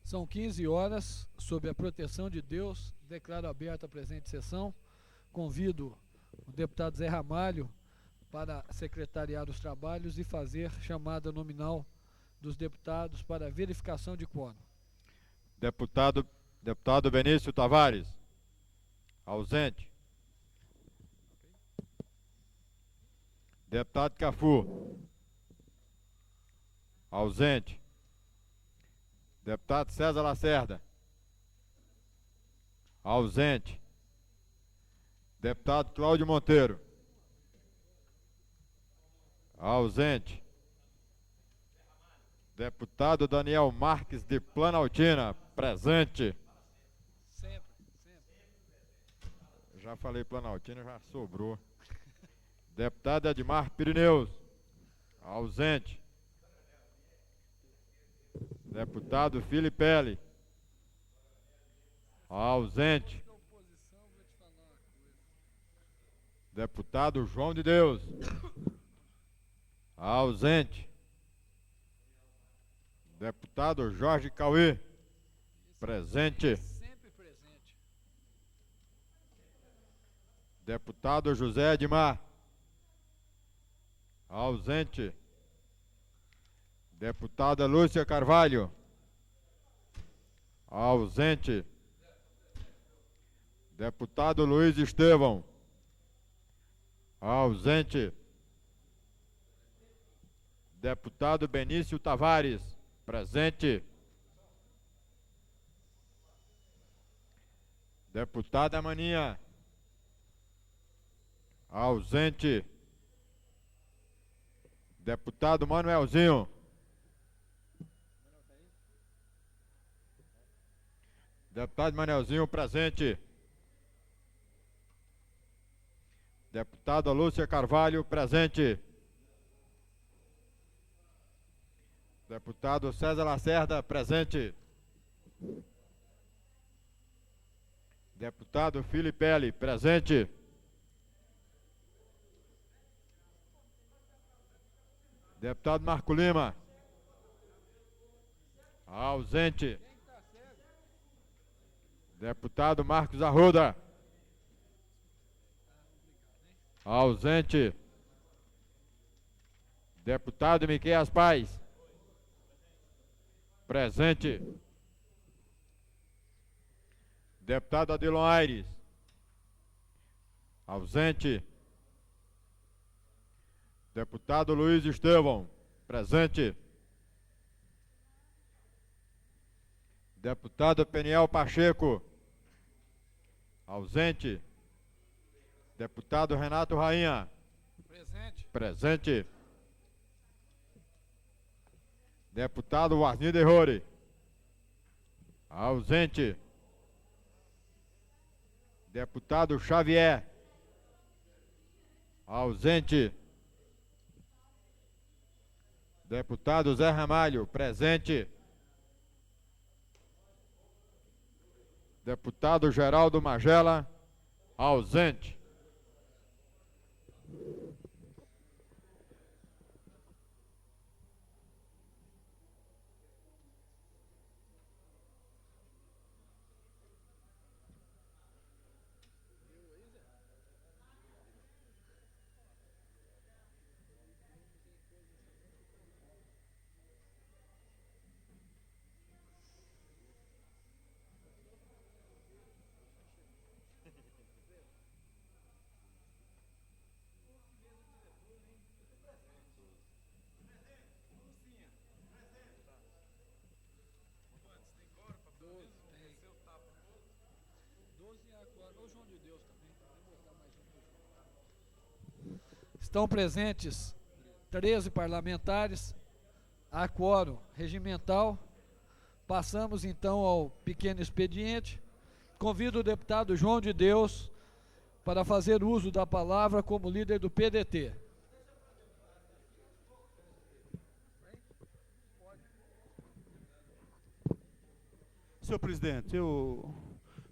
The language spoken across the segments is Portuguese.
São 15 horas, sob a proteção de Deus, declaro aberta a presente sessão. Convido o deputado Zé Ramalho para secretariar os trabalhos e fazer chamada nominal dos deputados para verificação de quórum. Deputado Benício Tavares, ausente. Deputado Cafu, ausente. Deputado César Lacerda, ausente. Deputado Cláudio Monteiro, ausente. Deputado Daniel Marques de Planaltina, presente. Sempre. Já falei Planaltina, já sobrou. Deputado Edmar Pirineus, ausente. Deputado Filipelli, ausente. Deputado João de Deus, ausente. Deputado Jorge Cauê, presente. Sempre presente. Deputado José Edmar, ausente. Deputada Lúcia Carvalho, ausente. Deputado Luiz Estevão, ausente. Deputado Benício Tavares, presente. Deputada Maninha, ausente. Deputado Manuelzinho, deputado Manuelzinho, presente. Deputada Lúcia Carvalho, presente. Deputado César Lacerda, presente. Deputado Filipelli, presente. Deputado Marco Lima, ausente. Deputado Marcos Arruda, ausente. Deputado Miqueias Paz, presente. Deputado Adilon Aires, ausente. Deputado Luiz Estevão, presente. Deputado Peniel Pacheco, ausente. Deputado Renato Rainha, Presente. presente. Deputado Warnir de Rore, ausente. Deputado Xavier, ausente. Deputado Zé Ramalho, presente. Deputado Geraldo Magela, ausente. Estão presentes 13 parlamentares, há quórum regimental. Passamos então ao pequeno expediente. Convido o deputado João de Deus para fazer uso da palavra como líder do PDT. Senhor presidente, eu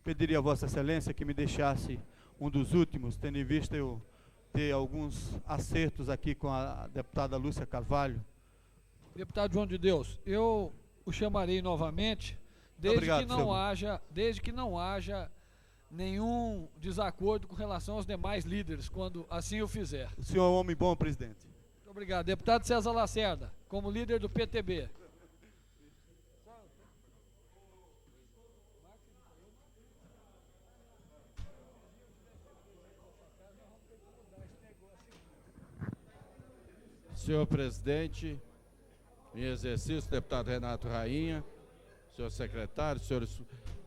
pediria a Vossa Excelência que me deixasse um dos últimos, tendo em vista eu ter alguns acertos aqui com a deputada Lúcia Carvalho. Deputado João de Deus, eu o chamarei novamente desde que não haja nenhum desacordo com relação aos demais líderes, quando assim o fizer. O senhor é um homem bom, presidente. Muito obrigado. Deputado César Lacerda, como líder do PTB. Senhor presidente, em exercício, deputado Renato Rainha, senhor secretário, senhores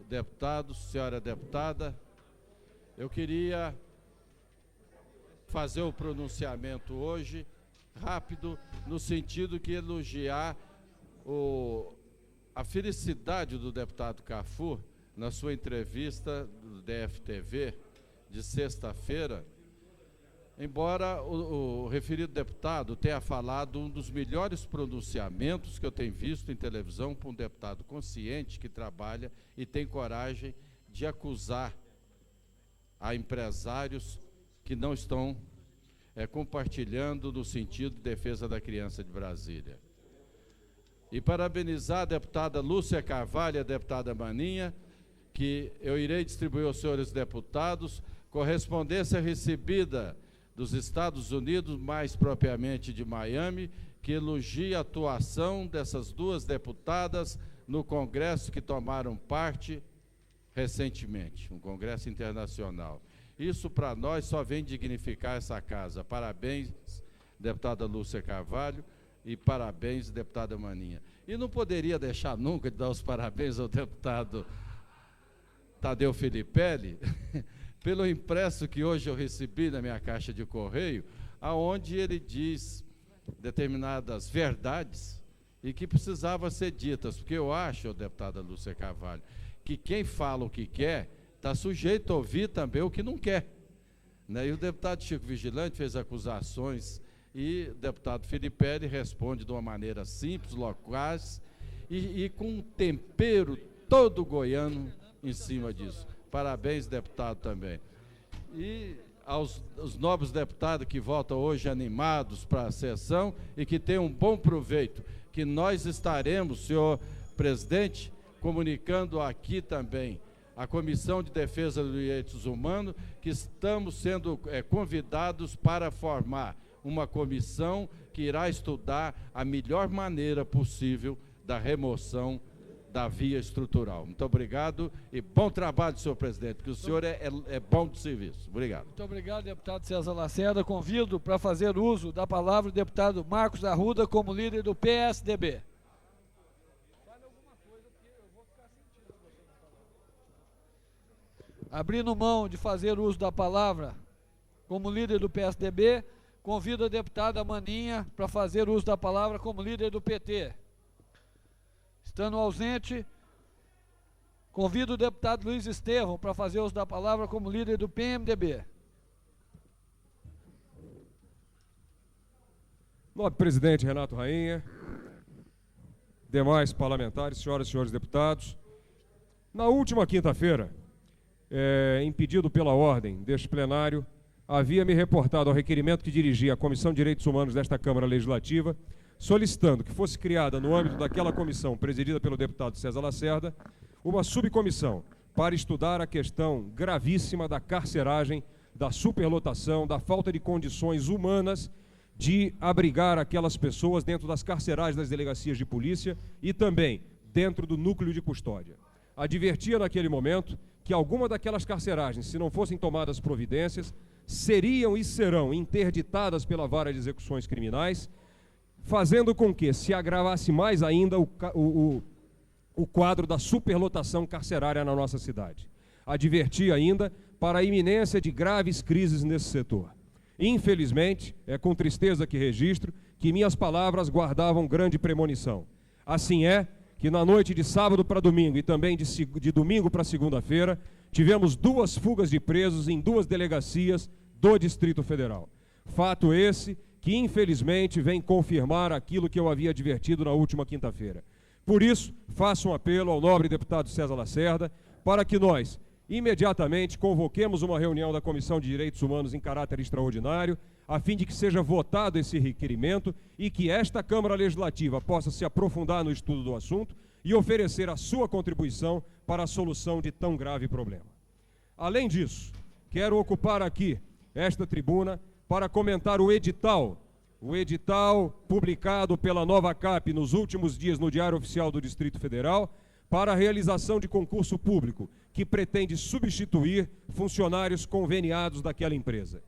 deputados, senhora deputada, eu queria fazer o pronunciamento hoje, rápido, no sentido que elogiar a felicidade do deputado Kafur, na sua entrevista do DFTV de sexta-feira. Embora o referido deputado tenha falado um dos melhores pronunciamentos que eu tenho visto em televisão para um deputado consciente que trabalha e tem coragem de acusar a empresários que não estão compartilhando no sentido de defesa da criança de Brasília. E parabenizar a deputada Lúcia Carvalho e a deputada Maninha, que eu irei distribuir aos senhores deputados correspondência recebida dos Estados Unidos, mais propriamente de Miami, que elogia a atuação dessas duas deputadas no congresso que tomaram parte recentemente, um congresso internacional. Isso para nós só vem dignificar essa casa. Parabéns, deputada Lúcia Carvalho, e parabéns, deputada Maninha. E não poderia deixar nunca de dar os parabéns ao deputado Tadeu Filipelli, pelo impresso que hoje eu recebi na minha caixa de correio, aonde ele diz determinadas verdades e que precisavam ser ditas, porque eu acho, deputada Lúcia Carvalho, que quem fala o que quer está sujeito a ouvir também o que não quer. Né? E o deputado Chico Vigilante fez acusações e o deputado Filipelli responde de uma maneira simples, loquaz e com um tempero todo goiano em cima disso. Parabéns, deputado, também. E aos nobres deputados que voltam hoje animados para a sessão e que tenham um bom proveito, que nós estaremos, senhor presidente, comunicando aqui também a Comissão de Defesa dos Direitos Humanos, que estamos sendo convidados para formar uma comissão que irá estudar a melhor maneira possível da remoção da via estrutural. Muito obrigado e bom trabalho, senhor presidente, porque o senhor é bom de serviço. Obrigado. Muito obrigado, deputado César Lacerda. Convido para fazer uso da palavra o deputado Marcos Arruda, como líder do PSDB. Abrindo mão de fazer uso da palavra como líder do PSDB, convido a deputada Maninha para fazer uso da palavra como líder do PT. Estando ausente, convido o deputado Luiz Estevão para fazer uso da palavra como líder do PMDB. Nobre presidente Renato Rainha, demais parlamentares, senhoras e senhores deputados, na última quinta-feira, impedido pela ordem deste plenário, havia me reportado ao requerimento que dirigia a Comissão de Direitos Humanos desta Câmara Legislativa, solicitando que fosse criada, no âmbito daquela comissão presidida pelo deputado César Lacerda, uma subcomissão para estudar a questão gravíssima da carceragem, da superlotação, da falta de condições humanas de abrigar aquelas pessoas dentro das carcerárias das delegacias de polícia e também dentro do núcleo de custódia. Advertia naquele momento que alguma daquelas carceragens, se não fossem tomadas providências, seriam e serão interditadas pela Vara de Execuções Criminais, fazendo com que se agravasse mais ainda o quadro da superlotação carcerária na nossa cidade. Advertia ainda para a iminência de graves crises nesse setor. Infelizmente, é com tristeza que registro que minhas palavras guardavam grande premonição. Assim é que na noite de sábado para domingo e também de domingo para segunda-feira, tivemos 2 fugas de presos em 2 delegacias do Distrito Federal. Fato esse que infelizmente vem confirmar aquilo que eu havia advertido na última quinta-feira. Por isso, faço um apelo ao nobre deputado César Lacerda para que nós imediatamente convoquemos uma reunião da Comissão de Direitos Humanos em caráter extraordinário, a fim de que seja votado esse requerimento e que esta Câmara Legislativa possa se aprofundar no estudo do assunto e oferecer a sua contribuição para a solução de tão grave problema. Além disso, quero ocupar aqui esta tribuna para comentar o edital publicado pela Novacap nos últimos dias no Diário Oficial do Distrito Federal para a realização de concurso público, que pretende substituir funcionários conveniados daquela empresa.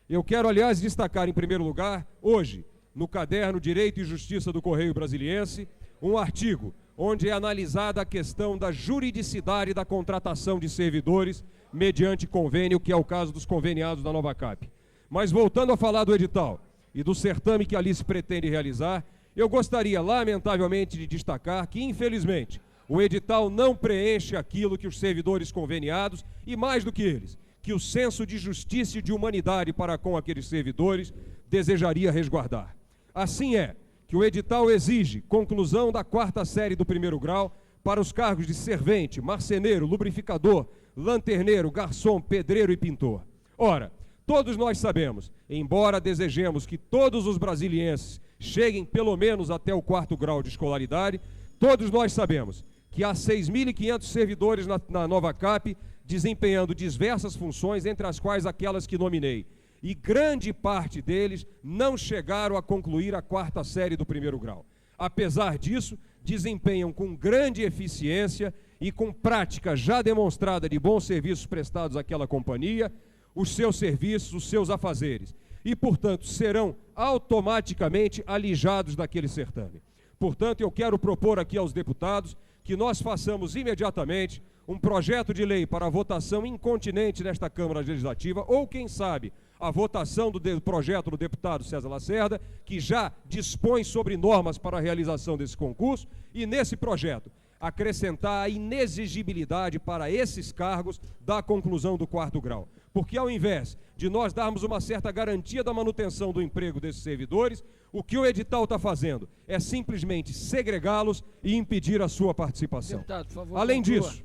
Eu quero, aliás, destacar em primeiro lugar, hoje, no caderno Direito e Justiça do Correio Brasiliense, um artigo onde é analisada a questão da juridicidade da contratação de servidores mediante convênio, que é o caso dos conveniados da Novacap. Mas voltando a falar do edital e do certame que ali se pretende realizar, eu gostaria, lamentavelmente, de destacar que, infelizmente, o edital não preenche aquilo que os servidores conveniados, e mais do que eles, que o senso de justiça e de humanidade para com aqueles servidores desejaria resguardar. Assim é que o edital exige conclusão da 4ª série do 1º grau para os cargos de servente, marceneiro, lubrificador, lanterneiro, garçom, pedreiro e pintor. Ora, todos nós sabemos, embora desejemos que todos os brasilienses cheguem pelo menos até o 4º grau de escolaridade, todos nós sabemos que há 6.500 servidores na Novacap desempenhando diversas funções, entre as quais aquelas que nominei. E grande parte deles não chegaram a concluir a 4ª série do 1º grau. Apesar disso, desempenham com grande eficiência e com prática já demonstrada de bons serviços prestados àquela companhia, os seus serviços, os seus afazeres. E, portanto, serão automaticamente alijados daquele certame. Portanto, eu quero propor aqui aos deputados que nós façamos imediatamente um projeto de lei para a votação incontinente nesta Câmara Legislativa, ou, quem sabe, a votação do projeto do deputado César Lacerda, que já dispõe sobre normas para a realização desse concurso, e nesse projeto acrescentar a inexigibilidade para esses cargos da conclusão do 4º grau. Porque ao invés de nós darmos uma certa garantia da manutenção do emprego desses servidores, o que o edital está fazendo é simplesmente segregá-los e impedir a sua participação. Deputado, por favor, além conclua. disso,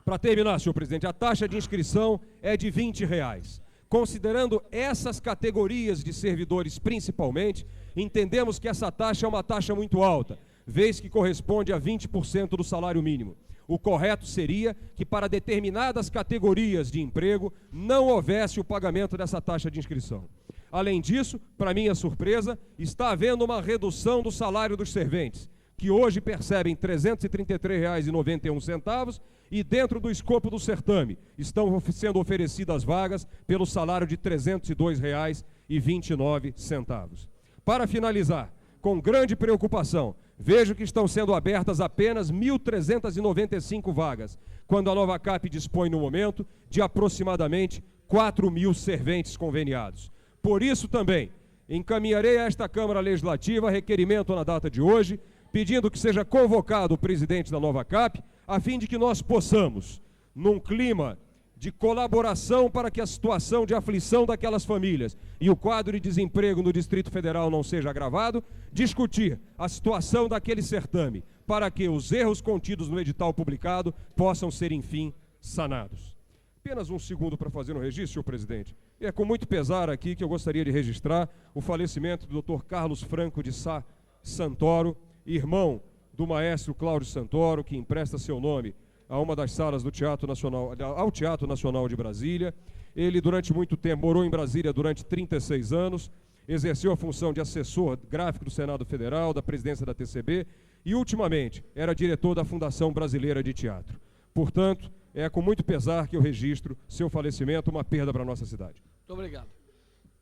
para terminar, senhor presidente, a taxa de inscrição é de R$20. Considerando essas categorias de servidores principalmente, entendemos que essa taxa é uma taxa muito alta, vez que corresponde a 20% do salário mínimo. O correto seria que para determinadas categorias de emprego não houvesse o pagamento dessa taxa de inscrição. Além disso, para minha surpresa, está havendo uma redução do salário dos serventes, que hoje percebem R$ 333,91 e dentro do escopo do certame estão sendo oferecidas vagas pelo salário de R$ 302,29. Para finalizar, com grande preocupação, vejo que estão sendo abertas apenas 1.395 vagas, quando a Novacap dispõe no momento de aproximadamente 4.000 serventes conveniados. Por isso também, encaminharei a esta Câmara Legislativa requerimento na data de hoje, pedindo que seja convocado o presidente da Novacap, a fim de que nós possamos, num clima de colaboração para que a situação de aflição daquelas famílias e o quadro de desemprego no Distrito Federal não seja agravado, discutir a situação daquele certame, para que os erros contidos no edital publicado possam ser, enfim, sanados. Apenas um segundo para fazer um registro, senhor presidente. É com muito pesar aqui que eu gostaria de registrar o falecimento do Dr. Carlos Franco de Sá Santoro, irmão do maestro Cláudio Santoro, que empresta seu nome a uma das salas do Teatro Nacional, ao Teatro Nacional de Brasília. Ele, durante muito tempo, morou em Brasília durante 36 anos, exerceu a função de assessor gráfico do Senado Federal, da presidência da TCB e, ultimamente, era diretor da Fundação Brasileira de Teatro. Portanto, é com muito pesar que eu registro seu falecimento, uma perda para a nossa cidade. Muito obrigado.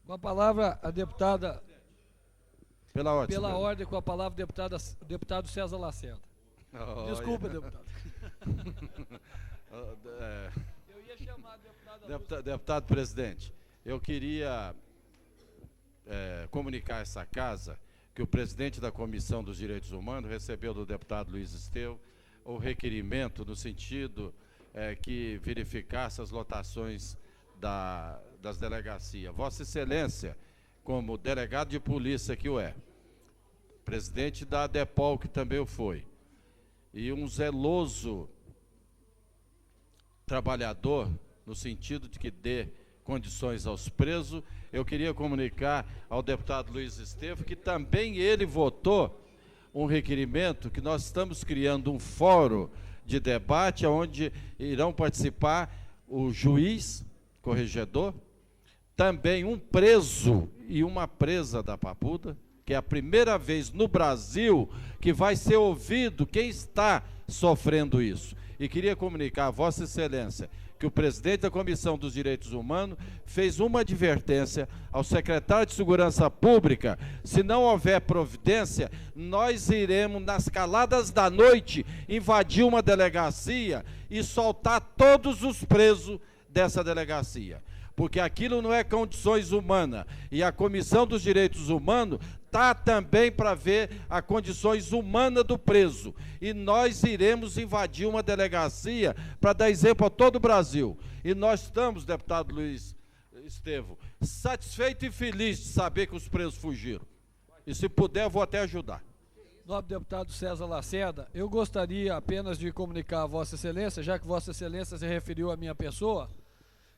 Com a palavra, a deputada... Pela ordem, com a palavra, o deputado César Lacerda. Desculpa, deputado. Eu ia chamar a deputada... Deputado presidente, eu queria comunicar a essa casa que o presidente da Comissão dos Direitos Humanos recebeu do deputado Luiz Estevão o requerimento no sentido que verificasse as lotações das delegacias. Vossa Excelência, como delegado de polícia que o é, presidente da ADEPOL, que também o foi, e um zeloso trabalhador, no sentido de que dê condições aos presos, eu queria comunicar ao deputado Luiz Estevão que também ele votou um requerimento que nós estamos criando um fórum de debate onde irão participar o juiz, corregedor, também um preso e uma presa da Papuda, que é a primeira vez no Brasil que vai ser ouvido quem está sofrendo isso. E queria comunicar a Vossa Excelência que o presidente da Comissão dos Direitos Humanos fez uma advertência ao secretário de Segurança Pública: se não houver providência, nós iremos, nas caladas da noite, invadir uma delegacia e soltar todos os presos dessa delegacia. Porque aquilo não é condições humanas, e a Comissão dos Direitos Humanos está também para ver as condições humanas do preso. E nós iremos invadir uma delegacia para dar exemplo a todo o Brasil. E nós estamos, deputado Luiz Estevão, satisfeito e feliz de saber que os presos fugiram. E se puder, eu vou até ajudar. Nobre deputado César Lacerda, eu gostaria apenas de comunicar a Vossa Excelência, já que Vossa Excelência se referiu à minha pessoa,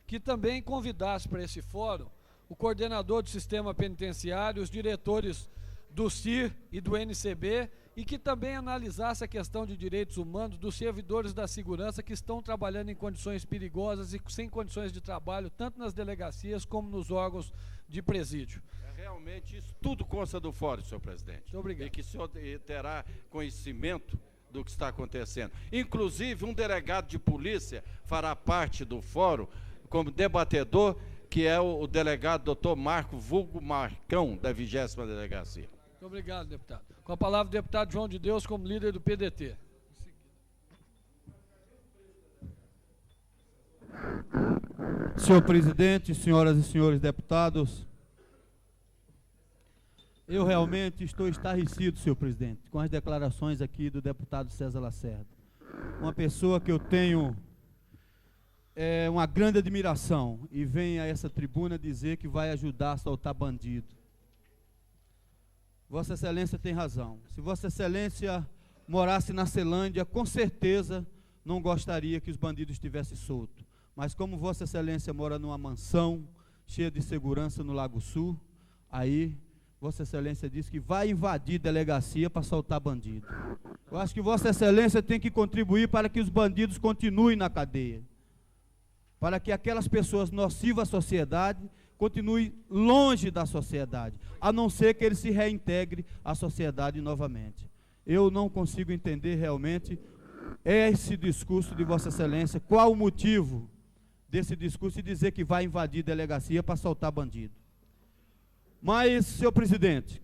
que também convidasse para esse fórum o coordenador do sistema penitenciário, os diretores do CIR e do NCB, e que também analisasse a questão de direitos humanos dos servidores da segurança que estão trabalhando em condições perigosas e sem condições de trabalho, tanto nas delegacias como nos órgãos de presídio. Realmente, isso tudo consta do fórum, senhor presidente. Muito obrigado. E que o senhor terá conhecimento do que está acontecendo. Inclusive, um delegado de polícia fará parte do fórum como debatedor, que é o delegado doutor Marco Vulgo Marcão, da 20ª Delegacia. Muito obrigado, deputado. Com a palavra o deputado João de Deus, como líder do PDT. Senhor presidente, senhoras e senhores deputados, eu realmente estou estarrecido, senhor presidente, com as declarações aqui do deputado César Lacerda. Uma pessoa que eu tenho uma grande admiração, e vem a essa tribuna dizer que vai ajudar a soltar bandido. Vossa Excelência tem razão. Se Vossa Excelência morasse na Ceilândia, com certeza não gostaria que os bandidos estivessem soltos. Mas como Vossa Excelência mora numa mansão cheia de segurança no Lago Sul, aí Vossa Excelência diz que vai invadir delegacia para soltar bandido. Eu acho que Vossa Excelência tem que contribuir para que os bandidos continuem na cadeia, para que aquelas pessoas nocivas à sociedade continuem longe da sociedade, a não ser que eles se reintegrem à sociedade novamente. Eu não consigo entender realmente esse discurso de Vossa Excelência, qual o motivo desse discurso e dizer que vai invadir delegacia para soltar bandido. Mas, senhor presidente,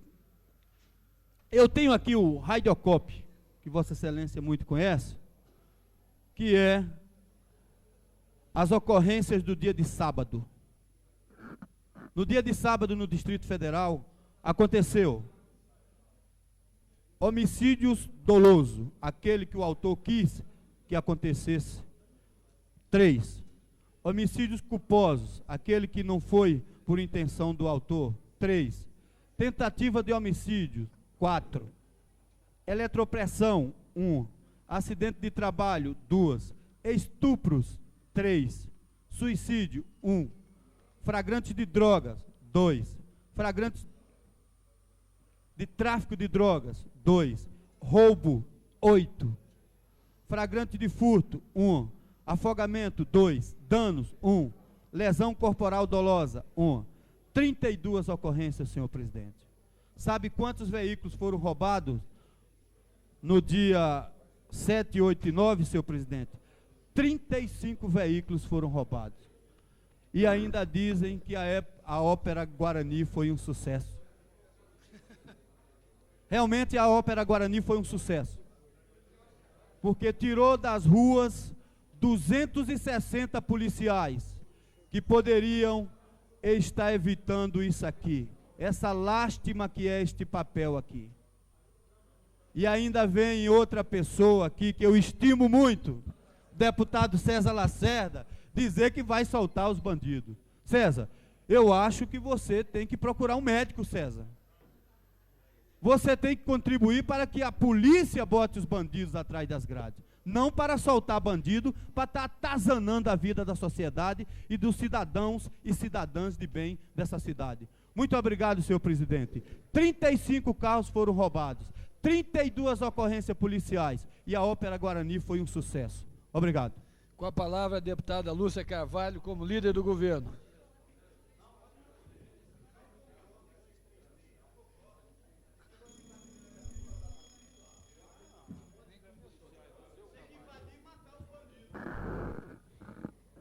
eu tenho aqui o Raidocop, que Vossa Excelência muito conhece, que é as ocorrências do dia de sábado. No dia de sábado, no Distrito Federal, aconteceu homicídios doloso, aquele que o autor quis que acontecesse, 3. Homicídios culposos, aquele que não foi por intenção do autor, 3. Tentativa de homicídio, 4. Eletropressão, 1. Acidente de trabalho, 2. Estupros, 3. Suicídio, 1. Flagrante de drogas, 2. Flagrante de tráfico de drogas, 2. Roubo, 8. Flagrante de furto, 1. Afogamento, 2. Danos, 1. Lesão corporal dolosa, 1. 32 ocorrências, senhor presidente. Sabe quantos veículos foram roubados no dia 7, 8 e 9, senhor presidente? 35 veículos foram roubados. E ainda dizem que a Ópera Guarani foi um sucesso. Realmente a Ópera Guarani foi um sucesso, porque tirou das ruas 260 policiais que poderiam estar evitando isso aqui, essa lástima que é este papel aqui. E ainda vem outra pessoa aqui que eu estimo muito, deputado César Lacerda, dizer que vai soltar os bandidos. César, eu acho que você tem que procurar um médico, César. Você tem que contribuir para que a polícia bote os bandidos atrás das grades, não para soltar bandido, para estar atazanando a vida da sociedade e dos cidadãos e cidadãs de bem dessa cidade. Muito obrigado, senhor presidente. 35 carros foram roubados, 32 ocorrências policiais. E a Ópera Guarani foi um sucesso. Obrigado. Com a palavra a deputada Lúcia Carvalho, como líder do governo.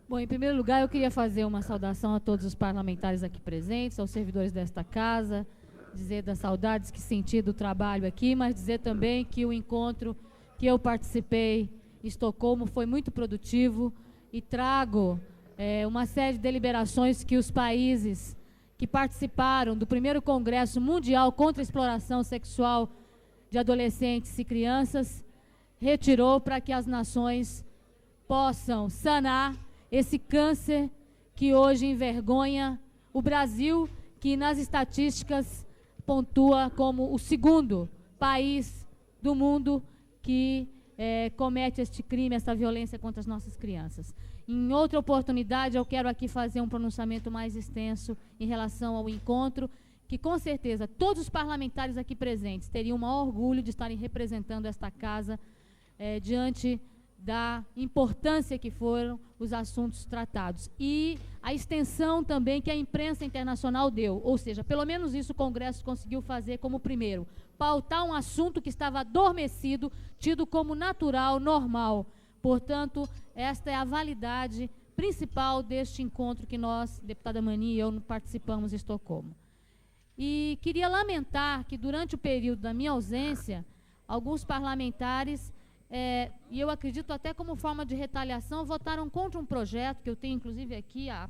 Bom, em primeiro lugar, eu queria fazer uma saudação a todos os parlamentares aqui presentes, aos servidores desta casa, dizer das saudades que senti do trabalho aqui, mas dizer também que o encontro que eu participei em Estocolmo foi muito produtivo e trago uma série de deliberações que os países que participaram do primeiro Congresso Mundial contra a Exploração Sexual de Adolescentes e Crianças retirou para que as nações possam sanar esse câncer que hoje envergonha o Brasil, que nas estatísticas pontua como o segundo país do mundo que comete este crime, essa violência contra as nossas crianças. Em outra oportunidade, eu quero aqui fazer um pronunciamento mais extenso em relação ao encontro, que com certeza todos os parlamentares aqui presentes teriam o maior orgulho de estarem representando esta casa diante da importância que foram os assuntos tratados. E a extensão também que a imprensa internacional deu, ou seja, pelo menos isso o Congresso conseguiu fazer como primeiro, pautar um assunto que estava adormecido, tido como natural, normal. Portanto, esta é a validade principal deste encontro que nós, deputada Mani e eu, participamos em Estocolmo. E queria lamentar que durante o período da minha ausência, alguns parlamentares e eu acredito até como forma de retaliação, votaram contra um projeto, que eu tenho inclusive aqui a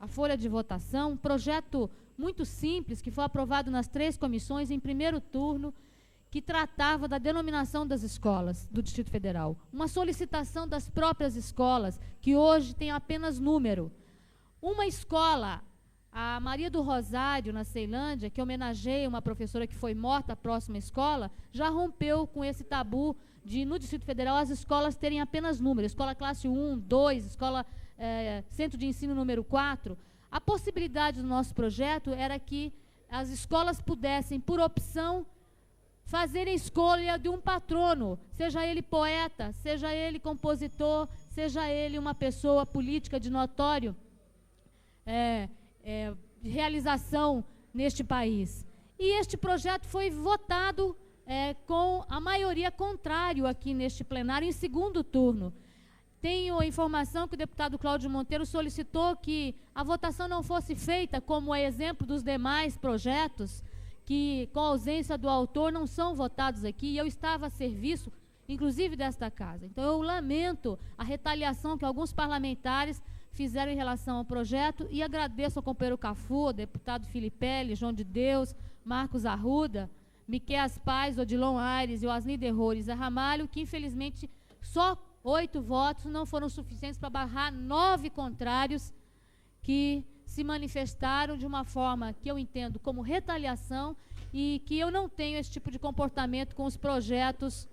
folha de votação, um projeto muito simples, que foi aprovado nas 3 comissões em primeiro turno, que tratava da denominação das escolas do Distrito Federal. Uma solicitação das próprias escolas, que hoje tem apenas número. Uma escola, a Maria do Rosário, na Ceilândia, que homenageia uma professora que foi morta à próxima escola, já rompeu com esse tabu de, no Distrito Federal, as escolas terem apenas número, escola classe 1, 2, escola centro de ensino número 4. A possibilidade do nosso projeto era que as escolas pudessem, por opção, fazerem escolha de um patrono, seja ele poeta, seja ele compositor, seja ele uma pessoa política de notório realização neste país. E este projeto foi votado com a maioria contrário aqui neste plenário em segundo turno. Tenho a informação que o deputado Cláudio Monteiro solicitou que a votação não fosse feita como é exemplo dos demais projetos que, com a ausência do autor, não são votados aqui, e eu estava a serviço, inclusive, desta casa. Então, eu lamento a retaliação que alguns parlamentares fizeram em relação ao projeto e agradeço ao companheiro Cafu, ao deputado Filipelli, João de Deus, Marcos Arruda, Miqueias Paz, Odilon Aires e Osni Derrores Ramalho, que infelizmente só 8 votos não foram suficientes para barrar 9 contrários que se manifestaram de uma forma que eu entendo como retaliação e que eu não tenho esse tipo de comportamento com os projetos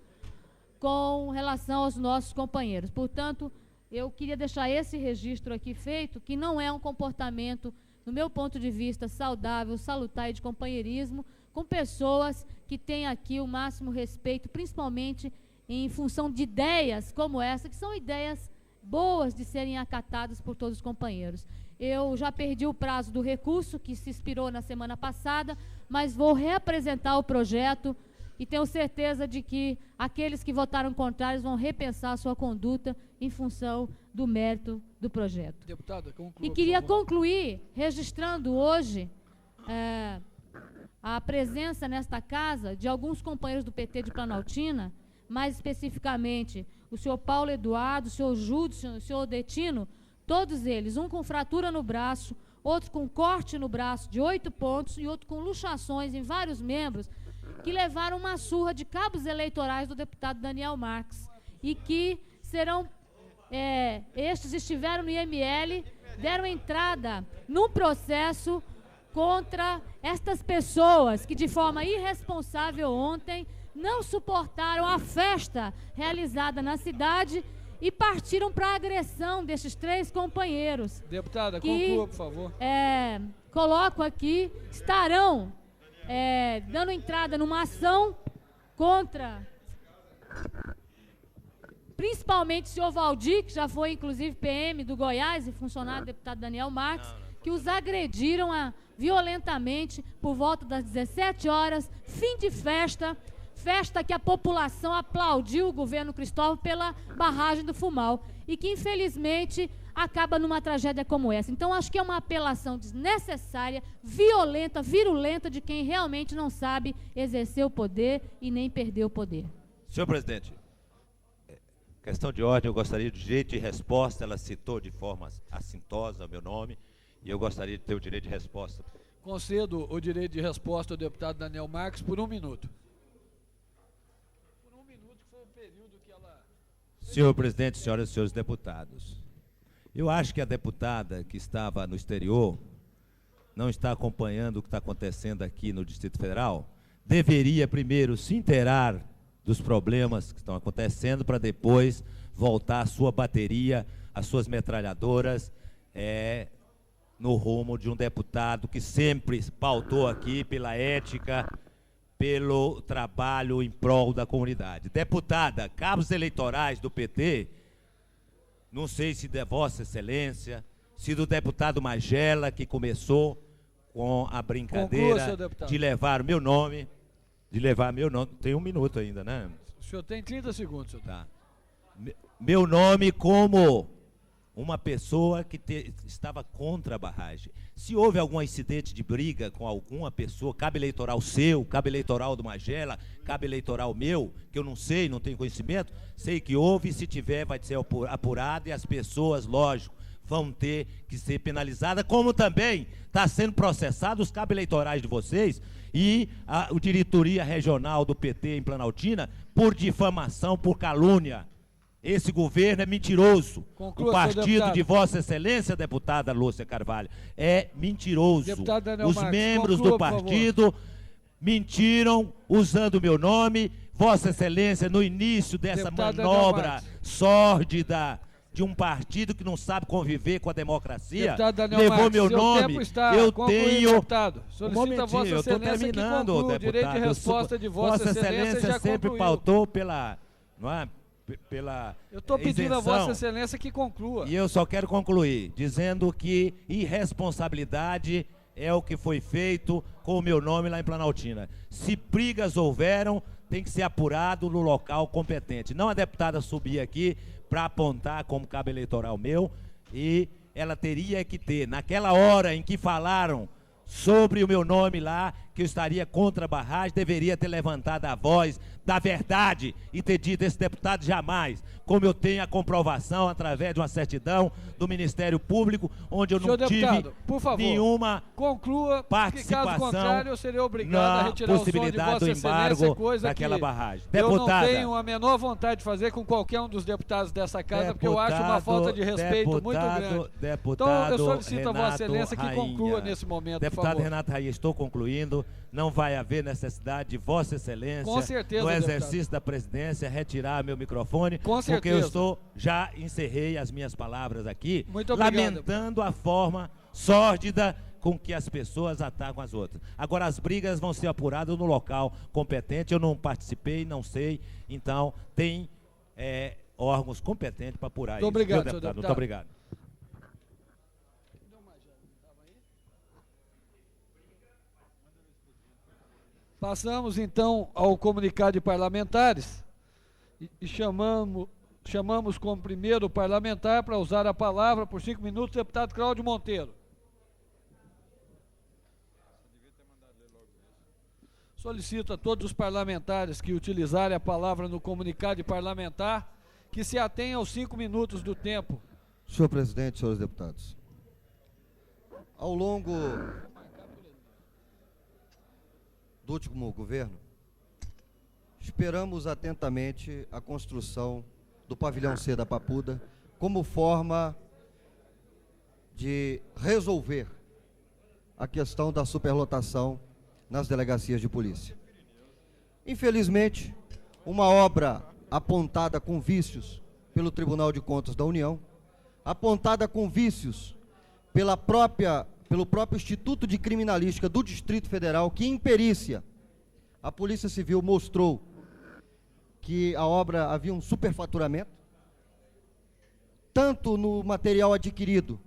com relação aos nossos companheiros. Portanto, eu queria deixar esse registro aqui feito, que não é um comportamento, no meu ponto de vista, saudável, salutar e de companheirismo, com pessoas que têm aqui o máximo respeito, principalmente em função de ideias como essa, que são ideias boas de serem acatadas por todos os companheiros. Eu já perdi o prazo do recurso, que se expirou na semana passada, mas vou reapresentar o projeto e tenho certeza de que aqueles que votaram contrários vão repensar a sua conduta em função do mérito do projeto. Deputada, conclua, e queria concluir registrando hoje a presença nesta casa de alguns companheiros do PT de Planaltina, mais especificamente o senhor Paulo Eduardo, o senhor Júdio, o senhor Detino, todos eles, um com fratura no braço, outro com corte no braço de 8 pontos e outro com luxações em vários membros, que levaram uma surra de cabos eleitorais do deputado Daniel Marques e que serão, estes estiveram no IML, deram entrada num processo contra estas pessoas que de forma irresponsável ontem não suportaram a festa realizada na cidade e partiram para a agressão destes 3 companheiros. Deputada, que, conclua, por favor. Coloco aqui, estarão dando entrada numa ação contra, principalmente o senhor Valdir, que já foi inclusive PM do Goiás e funcionário do deputado Daniel Marques, que os agrediram violentamente por volta das 17 horas, fim de festa que a população aplaudiu o governo Cristóvão pela barragem do Fumal e que infelizmente acaba numa tragédia como essa. Então acho que é uma apelação desnecessária, violenta, virulenta de quem realmente não sabe exercer o poder e nem perder o poder. Senhor presidente, questão de ordem, eu gostaria de direito de resposta. Ela citou de forma assintosa o meu nome e eu gostaria de ter o direito de resposta. Concedo o direito de resposta ao deputado Daniel Marques por 1 minuto. Por 1 minuto, que foi o período que ela... Senhor presidente, senhoras e senhores deputados, eu acho que a deputada que estava no exterior não está acompanhando o que está acontecendo aqui no Distrito Federal. Deveria primeiro se inteirar dos problemas que estão acontecendo para depois voltar a sua bateria, as suas metralhadoras, no rumo de um deputado que sempre pautou aqui pela ética, pelo trabalho em prol da comunidade. Deputada, cabos eleitorais do PT, não sei se de Vossa Excelência, se do deputado Magela, que começou com a brincadeira de levar meu nome, tem 1 minuto ainda, né? O senhor tem 30 segundos, senhor. Tá. Meu nome como uma pessoa que estava contra a barragem. Se houve algum incidente de briga com alguma pessoa, cabo eleitoral seu, cabo eleitoral do Magela, cabo eleitoral meu, que eu não sei, não tenho conhecimento, sei que houve, e se tiver vai ser apurado e as pessoas, lógico, vão ter que ser penalizadas, como também está sendo processado os cabos eleitorais de vocês e a diretoria regional do PT em Planaltina por difamação, por calúnia. Esse governo é mentiroso. Conclua, o partido de Vossa Excelência, deputada Lúcia Carvalho, é mentiroso. Os membros do partido mentiram usando o meu nome. Vossa Excelência, no início dessa manobra sórdida de um partido que não sabe conviver com a democracia, levou meu nome. Eu tenho um momentinho, eu estou terminando, deputado. Direito de resposta de Vossa Excelência sempre pautou pela, não é? Eu estou pedindo a Vossa Excelência que conclua. E eu só quero concluir, dizendo que irresponsabilidade é o que foi feito com o meu nome lá em Planaltina. Se brigas houveram, tem que ser apurado no local competente. Não a deputada subir aqui para apontar como cabo eleitoral meu, e ela teria que ter, naquela hora em que falaram sobre o meu nome lá, que eu estaria contra a barragem, deveria ter levantado a voz da verdade e ter dito: esse deputado jamais, como eu tenho a comprovação através de uma certidão do Ministério Público, onde eu não tive por favor, nenhuma conclua, participação, caso contrário eu serei obrigado a retirar possibilidade o som de do embargo coisa daquela barragem. Deputada, eu não tenho a menor vontade de fazer com qualquer um dos deputados dessa casa, porque eu acho uma falta de respeito muito grande. Então eu solicito a Vossa Excelência que conclua nesse momento, por favor. Deputado Renato Rainha, estou concluindo. Não vai haver necessidade de Vossa Excelência, com certeza, no exercício da presidência, retirar meu microfone, com certeza, porque eu já encerrei as minhas palavras aqui, muito obrigado, lamentando a forma sórdida com que as pessoas atacam as outras. Agora, as brigas vão ser apuradas no local competente. Eu não participei, não sei, então tem órgãos competentes para apurar isso. Obrigado, senhor deputado. Muito obrigado. Passamos então ao comunicado de parlamentares e chamamos como primeiro parlamentar para usar a palavra por 5 minutos o deputado Cláudio Monteiro. Solicito a todos os parlamentares que utilizarem a palavra no comunicado de parlamentar que se atenham aos 5 minutos do tempo. Senhor presidente, senhores deputados, ao longo do último governo, esperamos atentamente a construção do pavilhão C da Papuda como forma de resolver a questão da superlotação nas delegacias de polícia. Infelizmente, uma obra apontada com vícios pelo Tribunal de Contas da União, apontada com vícios pelo próprio Instituto de Criminalística do Distrito Federal, que em perícia a Polícia Civil mostrou que a obra havia um superfaturamento, tanto no material adquirido,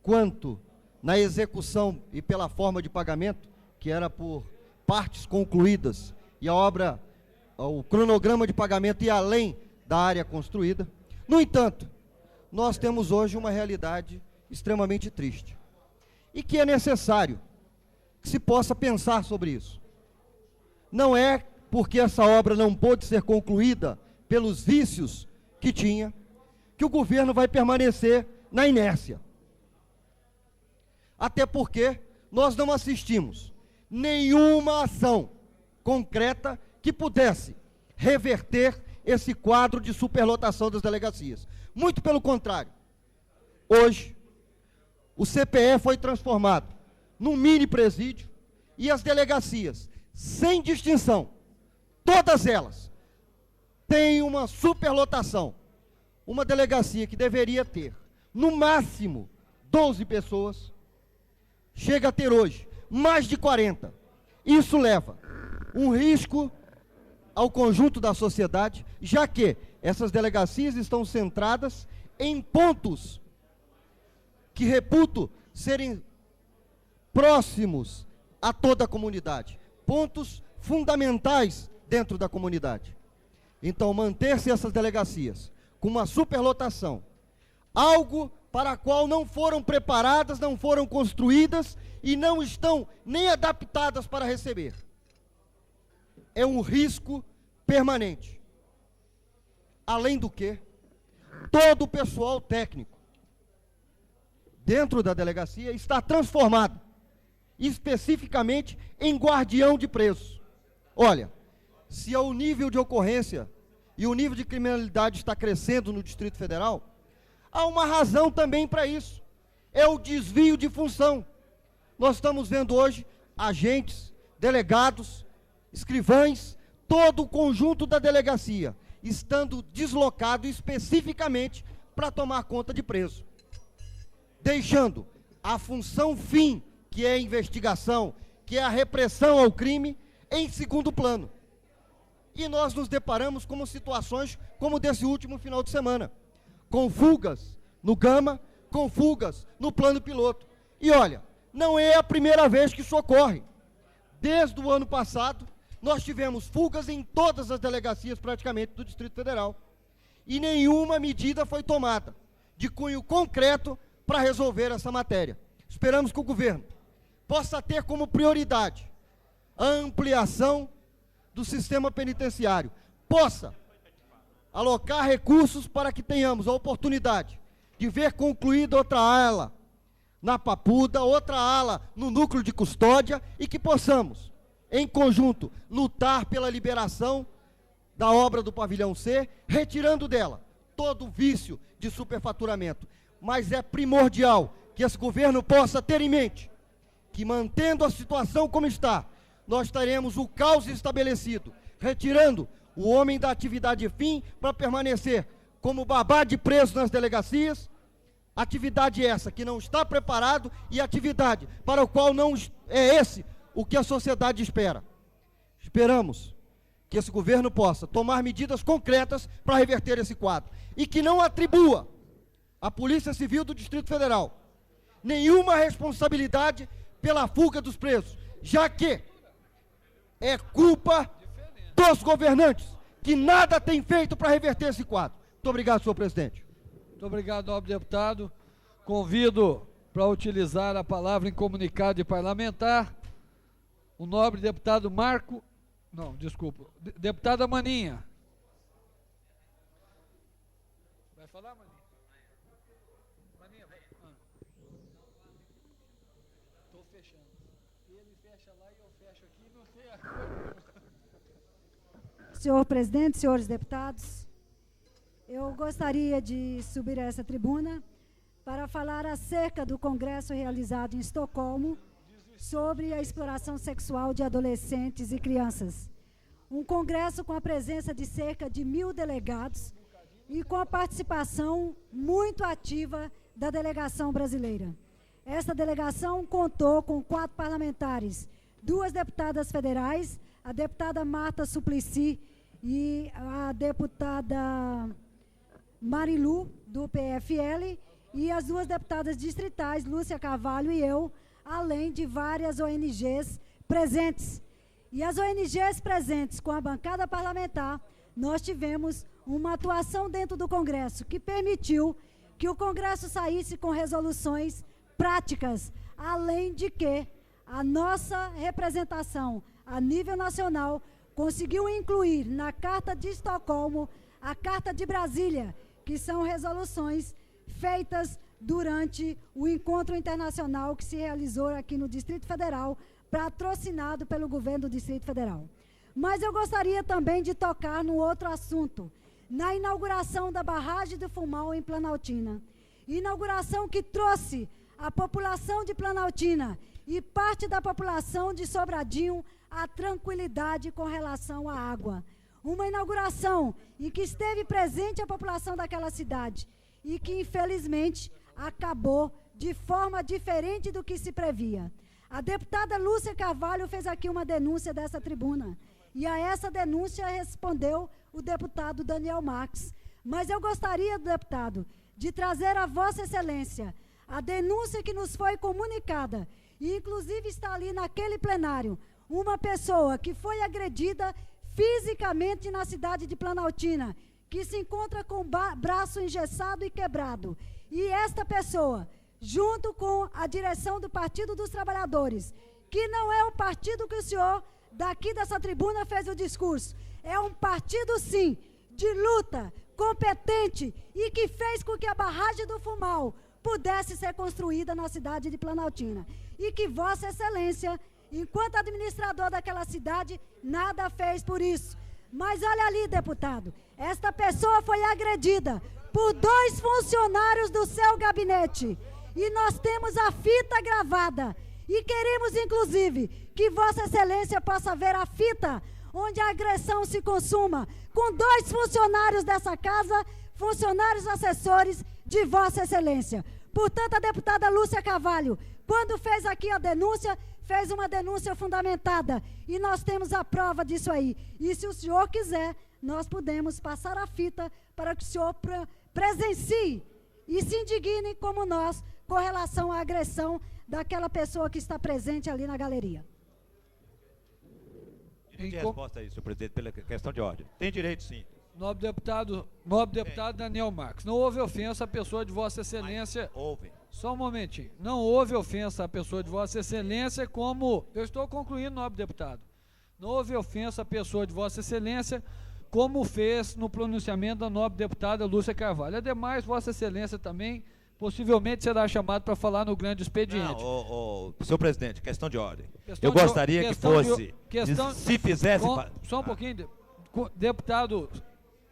quanto na execução e pela forma de pagamento, que era por partes concluídas, e a obra, o cronograma de pagamento ia além da área construída. No entanto, nós temos hoje uma realidade extremamente triste, e que é necessário que se possa pensar sobre isso. Não é porque essa obra não pôde ser concluída pelos vícios que tinha, que o governo vai permanecer na inércia. Até porque nós não assistimos nenhuma ação concreta que pudesse reverter esse quadro de superlotação das delegacias. Muito pelo contrário. Hoje, o CPE foi transformado num mini presídio e as delegacias, sem distinção, todas elas, têm uma superlotação. Uma delegacia que deveria ter, no máximo, 12 pessoas, chega a ter hoje mais de 40. Isso leva um risco ao conjunto da sociedade, já que essas delegacias estão centradas em pontos que reputo serem próximos a toda a comunidade, pontos fundamentais dentro da comunidade. Então, manter-se essas delegacias com uma superlotação, algo para a qual não foram preparadas, não foram construídas e não estão nem adaptadas para receber, é um risco permanente. Além do que, todo o pessoal técnico dentro da delegacia está transformado, especificamente em guardião de presos. Olha, se o nível de ocorrência e o nível de criminalidade está crescendo no Distrito Federal, há uma razão também para isso, é o desvio de função. Nós estamos vendo hoje agentes, delegados, escrivães, todo o conjunto da delegacia, estando deslocado especificamente para tomar conta de preso, deixando a função fim, que é a investigação, que é a repressão ao crime, em segundo plano. E nós nos deparamos com situações como desse último final de semana, com fugas no Gama, com fugas no plano piloto. E olha, não é a primeira vez que isso ocorre. Desde o ano passado, nós tivemos fugas em todas as delegacias praticamente do Distrito Federal. E nenhuma medida foi tomada de cunho concreto para resolver essa matéria. Esperamos que o governo possa ter como prioridade a ampliação do sistema penitenciário, possa alocar recursos para que tenhamos a oportunidade de ver concluída outra ala na Papuda, outra ala no núcleo de custódia, e que possamos, em conjunto, lutar pela liberação da obra do Pavilhão C, retirando dela todo o vício de superfaturamento. Mas é primordial que esse governo possa ter em mente que, mantendo a situação como está, nós teremos o caos estabelecido, retirando o homem da atividade fim para permanecer como babá de preso nas delegacias, atividade essa que não está preparado e atividade para o qual não é esse o que a sociedade espera. Esperamos que esse governo possa tomar medidas concretas para reverter esse quadro e que não atribua à Polícia Civil do Distrito Federal nenhuma responsabilidade pela fuga dos presos, já que é culpa dos governantes, que nada tem feito para reverter esse quadro. Muito obrigado, senhor presidente. Muito obrigado, nobre deputado. Convido para utilizar a palavra em comunicado de parlamentar o nobre deputado deputada Maninha. Vai falar, Maninha? Maninha, vai. Estou fechando. Ele fecha lá e eu fecho aqui, não sei a coisa. Senhor presidente, senhores deputados, eu gostaria de subir a essa tribuna para falar acerca do congresso realizado em Estocolmo sobre a exploração sexual de adolescentes e crianças. Um congresso com a presença de cerca de 1.000 delegados e com a participação muito ativa da delegação brasileira. Essa delegação contou com 4 parlamentares, 2 deputadas federais, a deputada Marta Suplicy e a deputada Marilu, do PFL, e as duas deputadas distritais, Lúcia Carvalho e eu, além de várias ONGs presentes. E as ONGs presentes com a bancada parlamentar, nós tivemos uma atuação dentro do Congresso que permitiu que o Congresso saísse com resoluções práticas, além de que a nossa representação a nível nacional conseguiu incluir na Carta de Estocolmo a Carta de Brasília, que são resoluções feitas durante o encontro internacional que se realizou aqui no Distrito Federal, patrocinado pelo governo do Distrito Federal. Mas eu gostaria também de tocar no outro assunto, na inauguração da barragem do Fumal em Planaltina. Inauguração que trouxe a população de Planaltina e parte da população de Sobradinho a tranquilidade com relação à água. Uma inauguração em que esteve presente a população daquela cidade e que, infelizmente, acabou de forma diferente do que se previa. A deputada Lúcia Carvalho fez aqui uma denúncia dessa tribuna, e a essa denúncia respondeu o deputado Daniel Marques. Mas eu gostaria, deputado, de trazer a Vossa Excelência a denúncia que nos foi comunicada, e inclusive está ali naquele plenário, uma pessoa que foi agredida fisicamente na cidade de Planaltina, que se encontra com o braço engessado e quebrado. E esta pessoa, junto com a direção do Partido dos Trabalhadores, que não é o partido que o senhor, daqui dessa tribuna, fez o discurso, é um partido, sim, de luta, competente, e que fez com que a barragem do Fumal pudesse ser construída na cidade de Planaltina. E que Vossa Excelência, enquanto administrador daquela cidade, nada fez por isso. Mas olha ali, deputado, esta pessoa foi agredida por 2 funcionários do seu gabinete. E nós temos a fita gravada. E queremos, inclusive, que Vossa Excelência possa ver a fita onde a agressão se consuma com 2 funcionários dessa casa, funcionários assessores de Vossa Excelência. Portanto, a deputada Lúcia Carvalho, quando fez aqui a denúncia, fez uma denúncia fundamentada. E nós temos a prova disso aí. E se o senhor quiser, nós podemos passar a fita para que o senhor presencie e se indigne como nós com relação à agressão daquela pessoa que está presente ali na galeria. Direito de resposta aí, senhor presidente, pela questão de ordem. Tem direito, sim. Nobre deputado Daniel Marques, não houve ofensa à pessoa de Vossa Excelência. Houve. Só um momentinho. Não houve ofensa à pessoa de Vossa Excelência, como... Eu estou concluindo, nobre deputado. Não houve ofensa à pessoa de Vossa Excelência, como fez no pronunciamento da nobre deputada Lúcia Carvalho. Ademais, Vossa Excelência também possivelmente será chamado para falar no grande expediente. Não, senhor presidente, questão de ordem. Questão eu gostaria que fosse... se fizesse... Só um pouquinho, deputado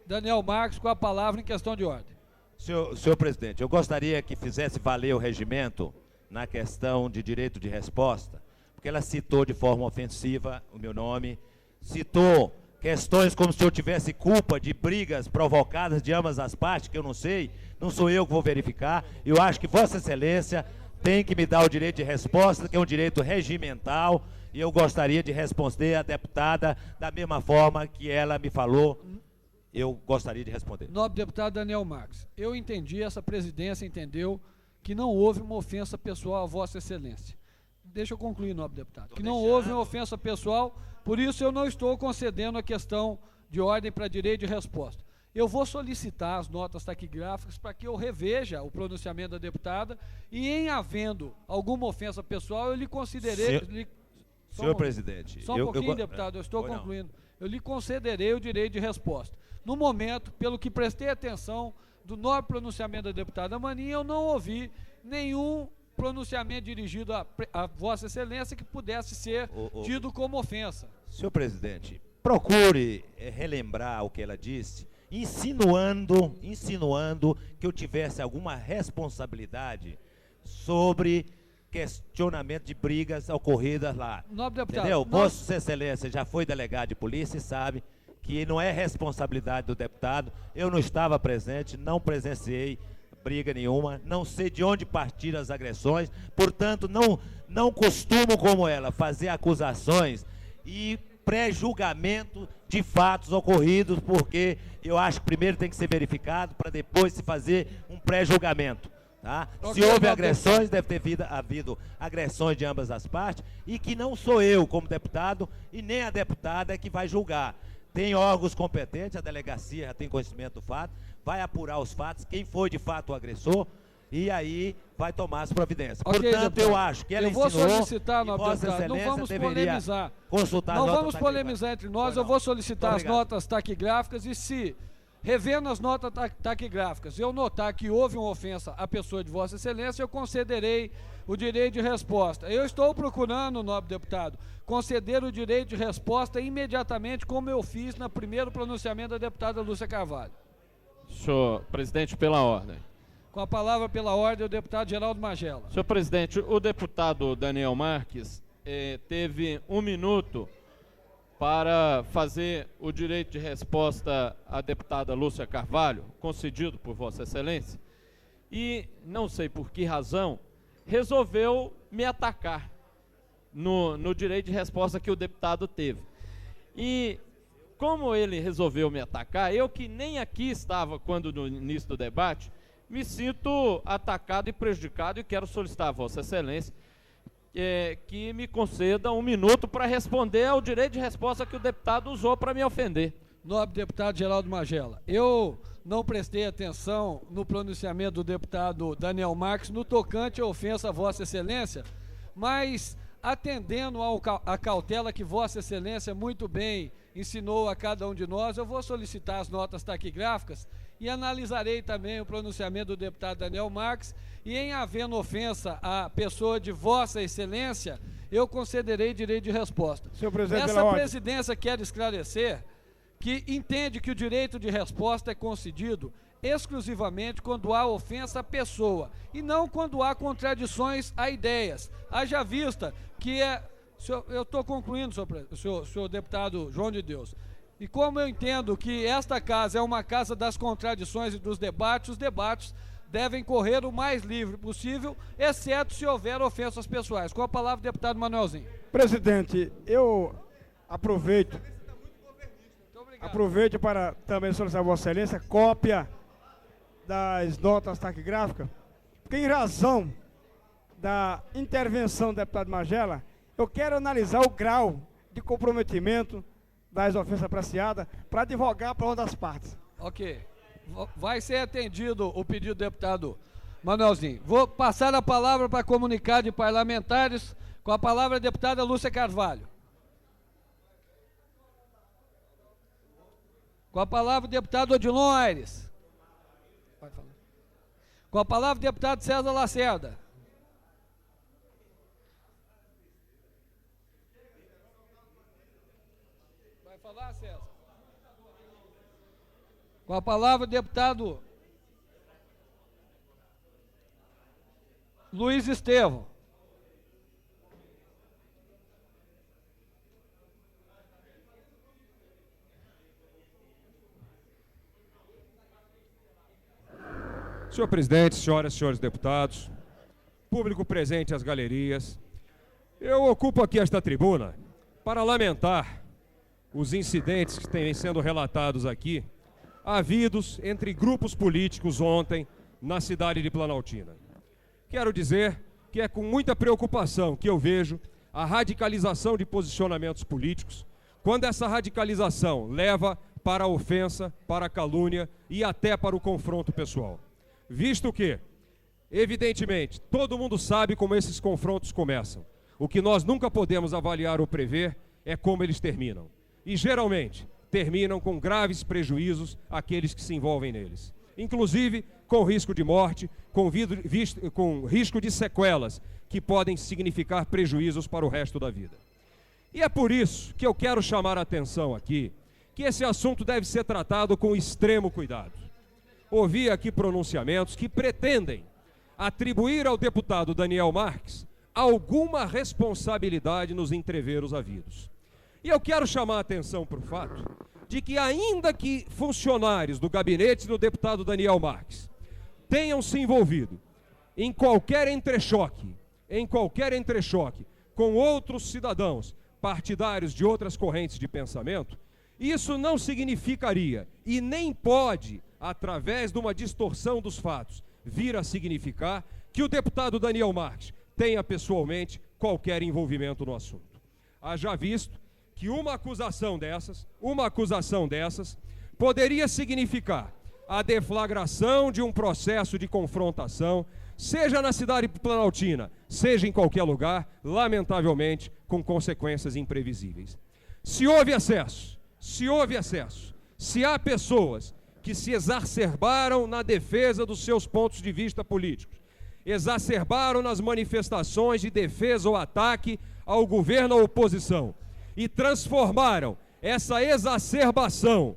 Daniel Marques, com a palavra em questão de ordem. Senhor presidente, eu gostaria que fizesse valer o regimento na questão de direito de resposta, porque ela citou de forma ofensiva o meu nome, citou questões como se eu tivesse culpa de brigas provocadas de ambas as partes, que eu não sei, não sou eu que vou verificar. Eu acho que Vossa Excelência tem que me dar o direito de resposta, que é um direito regimental, e eu gostaria de responder à deputada da mesma forma que ela me falou. Eu gostaria de responder. Nobre deputado Daniel Marques, eu entendi, essa presidência entendeu que não houve uma ofensa pessoal a Vossa Excelência. Deixa eu concluir, nobre deputado. Que não houve uma ofensa pessoal, por isso eu não estou concedendo a questão de ordem para direito de resposta. Eu vou solicitar as notas taquigráficas para que eu reveja o pronunciamento da deputada e, em havendo alguma ofensa pessoal, eu lhe considerei... Senhor presidente... Só um pouquinho, deputado, eu estou concluindo. Eu lhe concederei o direito de resposta. No momento, pelo que prestei atenção do nobre pronunciamento da deputada Maninha, eu não ouvi nenhum pronunciamento dirigido a Vossa Excelência que pudesse ser tido como ofensa. Senhor presidente, procure relembrar o que ela disse, insinuando que eu tivesse alguma responsabilidade sobre questionamento de brigas ocorridas lá. Nobre deputado, entendeu? Vossa Excelência já foi delegado de polícia e sabe que não é responsabilidade do deputado. Eu não estava presente, não presenciei briga nenhuma, não sei de onde partiram as agressões, portanto não costumo como ela fazer acusações e pré-julgamento de fatos ocorridos, porque eu acho que primeiro tem que ser verificado para depois se fazer um pré-julgamento. Tá? Se houve agressões, deve ter havido agressões de ambas as partes, e que não sou eu, como deputado, e nem a deputada que vai julgar. Tem órgãos competentes, a delegacia já tem conhecimento do fato, vai apurar os fatos, quem foi de fato o agressor, e aí vai tomar as providências. Okay, portanto, deputado, eu acho que ela vou ensinou, solicitar, e Vossa Excelência não vamos deveria polemizar. Consultar não as notas vamos polemizar entre nós, eu vou solicitar as notas taquigráficas e se, revendo as notas taquigráficas, eu notar que houve uma ofensa à pessoa de Vossa Excelência, eu concederei o direito de resposta. Eu estou procurando, nobre deputado, conceder o direito de resposta imediatamente, como eu fiz no primeiro pronunciamento da deputada Lúcia Carvalho. Senhor presidente, pela ordem. Com a palavra pela ordem, o deputado Geraldo Magela. Senhor presidente, o deputado Daniel Marques teve 1 minuto para fazer o direito de resposta à deputada Lúcia Carvalho, concedido por Vossa Excelência, e, não sei por que razão, resolveu me atacar no direito de resposta que o deputado teve. E, como ele resolveu me atacar, eu que nem aqui estava quando no início do debate, me sinto atacado e prejudicado e quero solicitar a Vossa Excelência que me conceda 1 minuto para responder ao direito de resposta que o deputado usou para me ofender. Nobre deputado Geraldo Magela, eu não prestei atenção no pronunciamento do deputado Daniel Marques no tocante à ofensa a Vossa Excelência, mas atendendo à cautela que Vossa Excelência muito bem ensinou a cada um de nós, eu vou solicitar as notas taquigráficas e analisarei também o pronunciamento do deputado Daniel Marques e, em havendo ofensa à pessoa de Vossa Excelência, eu concederei direito de resposta. Senhor presidente, Essa presidência quer esclarecer que entende que o direito de resposta é concedido exclusivamente quando há ofensa à pessoa e não quando há contradições a ideias. Haja vista que eu estou concluindo, senhor deputado João de Deus. E como eu entendo que esta casa é uma casa das contradições e dos debates, os debates devem correr o mais livre possível, exceto se houver ofensas pessoais. Com a palavra, deputado Manuelzinho. Presidente, eu aproveito para também solicitar a Vossa Excelência cópia das notas taquigráficas, porque em razão da intervenção do deputado Magela, eu quero analisar o grau de comprometimento das ofensas apreciadas para advogar para uma das partes. Ok. Vai ser atendido o pedido do deputado Manuelzinho. Vou passar a palavra para comunicar de parlamentares. Com a palavra a deputada Lúcia Carvalho. Com a palavra o deputado Odilon Aires. Com a palavra o deputado César Lacerda. Vai falar, César? Com a palavra o deputado Luiz Estevão. Senhor presidente, senhoras e senhores deputados, público presente às galerias, eu ocupo aqui esta tribuna para lamentar os incidentes que têm sendo relatados aqui, havidos entre grupos políticos ontem na cidade de Planaltina. Quero dizer que é com muita preocupação que eu vejo a radicalização de posicionamentos políticos, quando essa radicalização leva para a ofensa, para a calúnia e até para o confronto pessoal. Visto que, evidentemente, todo mundo sabe como esses confrontos começam. O que nós nunca podemos avaliar ou prever é como eles terminam. E, geralmente, terminam com graves prejuízos àqueles que se envolvem neles. Inclusive, com risco de morte, com risco de sequelas, que podem significar prejuízos para o resto da vida. E é por isso que eu quero chamar a atenção aqui, que esse assunto deve ser tratado com extremo cuidado. Ouvi aqui pronunciamentos que pretendem atribuir ao deputado Daniel Marques alguma responsabilidade nos entreveros havidos. E eu quero chamar a atenção para o fato de que, ainda que funcionários do gabinete do deputado Daniel Marques tenham se envolvido em qualquer entrechoque com outros cidadãos partidários de outras correntes de pensamento, isso não significaria e nem pode, através de uma distorção dos fatos, vir a significar que o deputado Daniel Marques tenha pessoalmente qualquer envolvimento no assunto. Haja visto que uma acusação dessas poderia significar a deflagração de um processo de confrontação, seja na cidade planaltina, seja em qualquer lugar, lamentavelmente, com consequências imprevisíveis. Se houve acesso, se há pessoas que se exacerbaram na defesa dos seus pontos de vista políticos, exacerbaram nas manifestações de defesa ou ataque ao governo ou à oposição, e transformaram essa exacerbação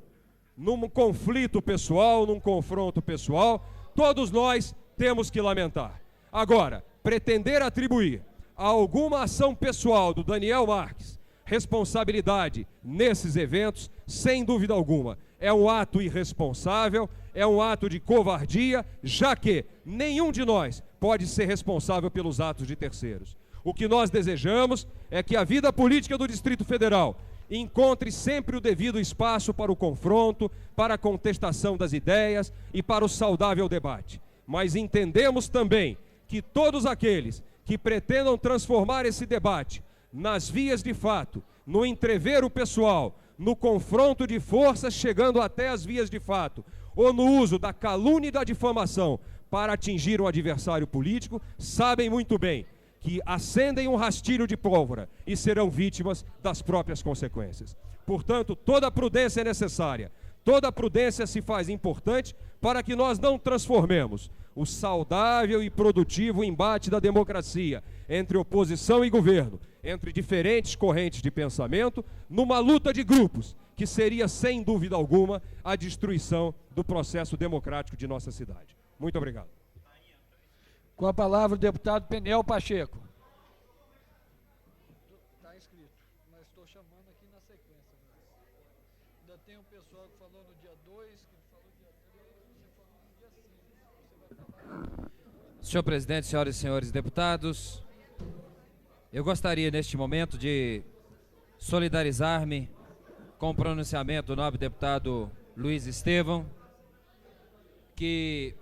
num conflito pessoal, num confronto pessoal, todos nós temos que lamentar. Agora, pretender atribuir a alguma ação pessoal do Daniel Marques responsabilidade nesses eventos, sem dúvida alguma, é um ato irresponsável, é um ato de covardia, já que nenhum de nós pode ser responsável pelos atos de terceiros. O que nós desejamos é que a vida política do Distrito Federal encontre sempre o devido espaço para o confronto, para a contestação das ideias e para o saudável debate. Mas entendemos também que todos aqueles que pretendam transformar esse debate nas vias de fato, no entrever o pessoal, no confronto de forças chegando até as vias de fato, ou no uso da calúnia e da difamação para atingir um adversário político, sabem muito bem que acendem um rastilho de pólvora e serão vítimas das próprias consequências. Portanto, toda a prudência é necessária, toda a prudência se faz importante para que nós não transformemos o saudável e produtivo embate da democracia entre oposição e governo, entre diferentes correntes de pensamento, numa luta de grupos, que seria, sem dúvida alguma, a destruição do processo democrático de nossa cidade. Muito obrigado. Com a palavra o deputado Peniel Pacheco. Está inscrito, mas estou chamando aqui na sequência. Ainda tem um pessoal que falou no dia 2, que falou no dia 3, você falou no dia 5. Senhor presidente, senhoras e senhores deputados, eu gostaria neste momento de solidarizar-me com o pronunciamento do nobre deputado Luiz Estevão, que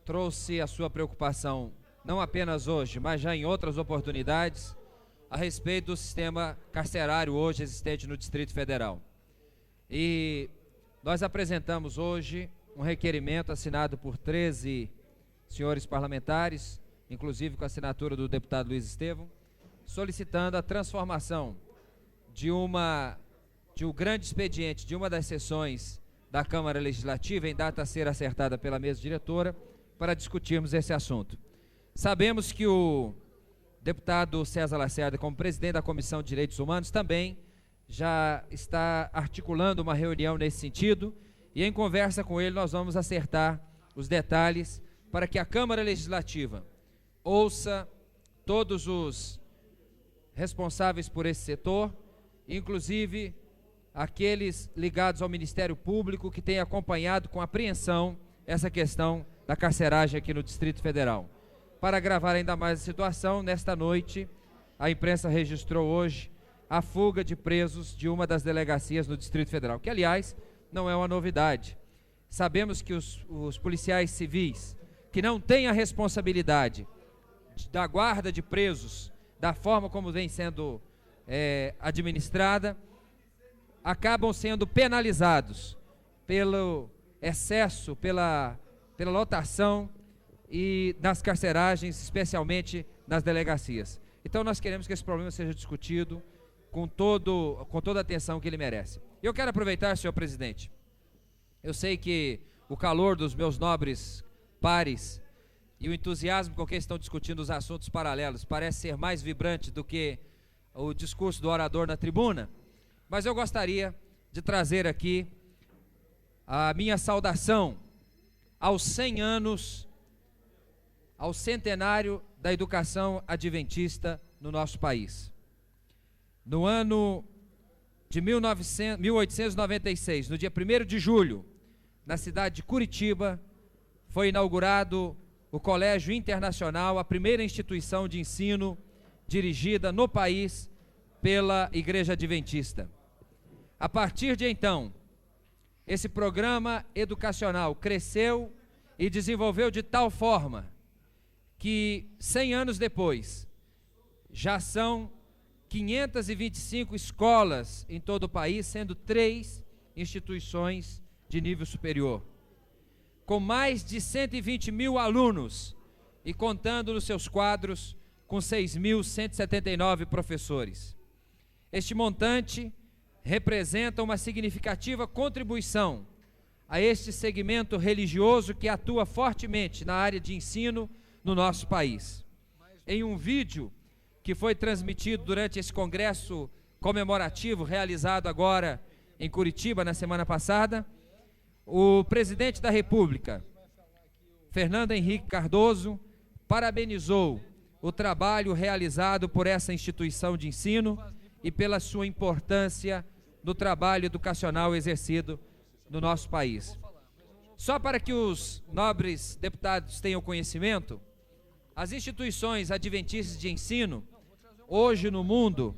trouxe a sua preocupação, não apenas hoje, mas já em outras oportunidades, a respeito do sistema carcerário hoje existente no Distrito Federal. E nós apresentamos hoje um requerimento assinado por 13 senhores parlamentares, inclusive com a assinatura do deputado Luiz Estevão, solicitando a transformação de um grande expediente de uma das sessões da Câmara Legislativa em data a ser acertada pela mesa diretora, para discutirmos esse assunto. Sabemos que o deputado César Lacerda, como presidente da Comissão de Direitos Humanos, também já está articulando uma reunião nesse sentido, e em conversa com ele nós vamos acertar os detalhes para que a Câmara Legislativa ouça todos os responsáveis por esse setor, inclusive aqueles ligados ao Ministério Público que têm acompanhado com apreensão essa questão da carceragem aqui no Distrito Federal. Para agravar ainda mais a situação, nesta noite, a imprensa registrou hoje a fuga de presos de uma das delegacias no Distrito Federal, que, aliás, não é uma novidade. Sabemos que os policiais civis, que não têm a responsabilidade da guarda de presos, da forma como vem sendo administrada, acabam sendo penalizados pelo excesso, pela lotação e das carceragens, especialmente nas delegacias. Então nós queremos que esse problema seja discutido com toda a atenção que ele merece. Eu quero aproveitar, senhor presidente, eu sei que o calor dos meus nobres pares e o entusiasmo com que estão discutindo os assuntos paralelos parece ser mais vibrante do que o discurso do orador na tribuna, mas eu gostaria de trazer aqui a minha saudação aos 100 anos, ao centenário da educação adventista no nosso país. No ano de 1896, no dia 1º de julho, na cidade de Curitiba, foi inaugurado o Colégio Internacional, a primeira instituição de ensino dirigida no país pela Igreja Adventista. A partir de então, esse programa educacional cresceu e desenvolveu de tal forma que 100 anos depois já são 525 escolas em todo o país, sendo 3 instituições de nível superior, com mais de 120 mil alunos e contando nos seus quadros com 6.179 professores. Este montante representa uma significativa contribuição a este segmento religioso que atua fortemente na área de ensino no nosso país. Em um vídeo que foi transmitido durante esse congresso comemorativo realizado agora em Curitiba na semana passada, o presidente da República, Fernando Henrique Cardoso, parabenizou o trabalho realizado por essa instituição de ensino e pela sua importância no trabalho educacional exercido no nosso país. Só para que os nobres deputados tenham conhecimento, as instituições adventistas de ensino, hoje no mundo,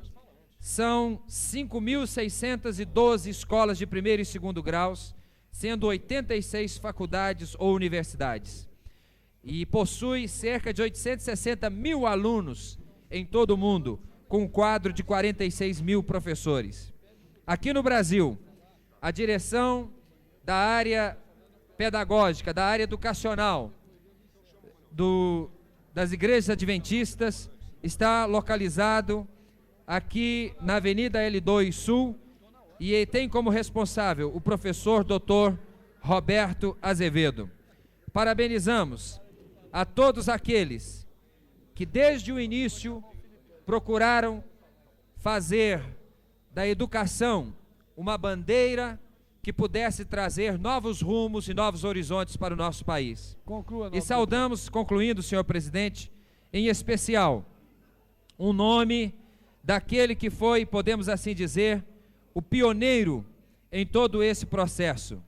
são 5.612 escolas de primeiro e segundo graus, sendo 86 faculdades ou universidades. E possui cerca de 860 mil alunos em todo o mundo, com um quadro de 46 mil professores. Aqui no Brasil, a direção da área pedagógica, da área educacional das igrejas adventistas está localizado aqui na Avenida L2 Sul e tem como responsável o professor Dr. Roberto Azevedo. Parabenizamos a todos aqueles que desde o início procuraram fazer da educação uma bandeira que pudesse trazer novos rumos e novos horizontes para o nosso país. E saudamos, concluindo, senhor presidente, em especial, um nome daquele que foi, podemos assim dizer, o pioneiro em todo esse processo,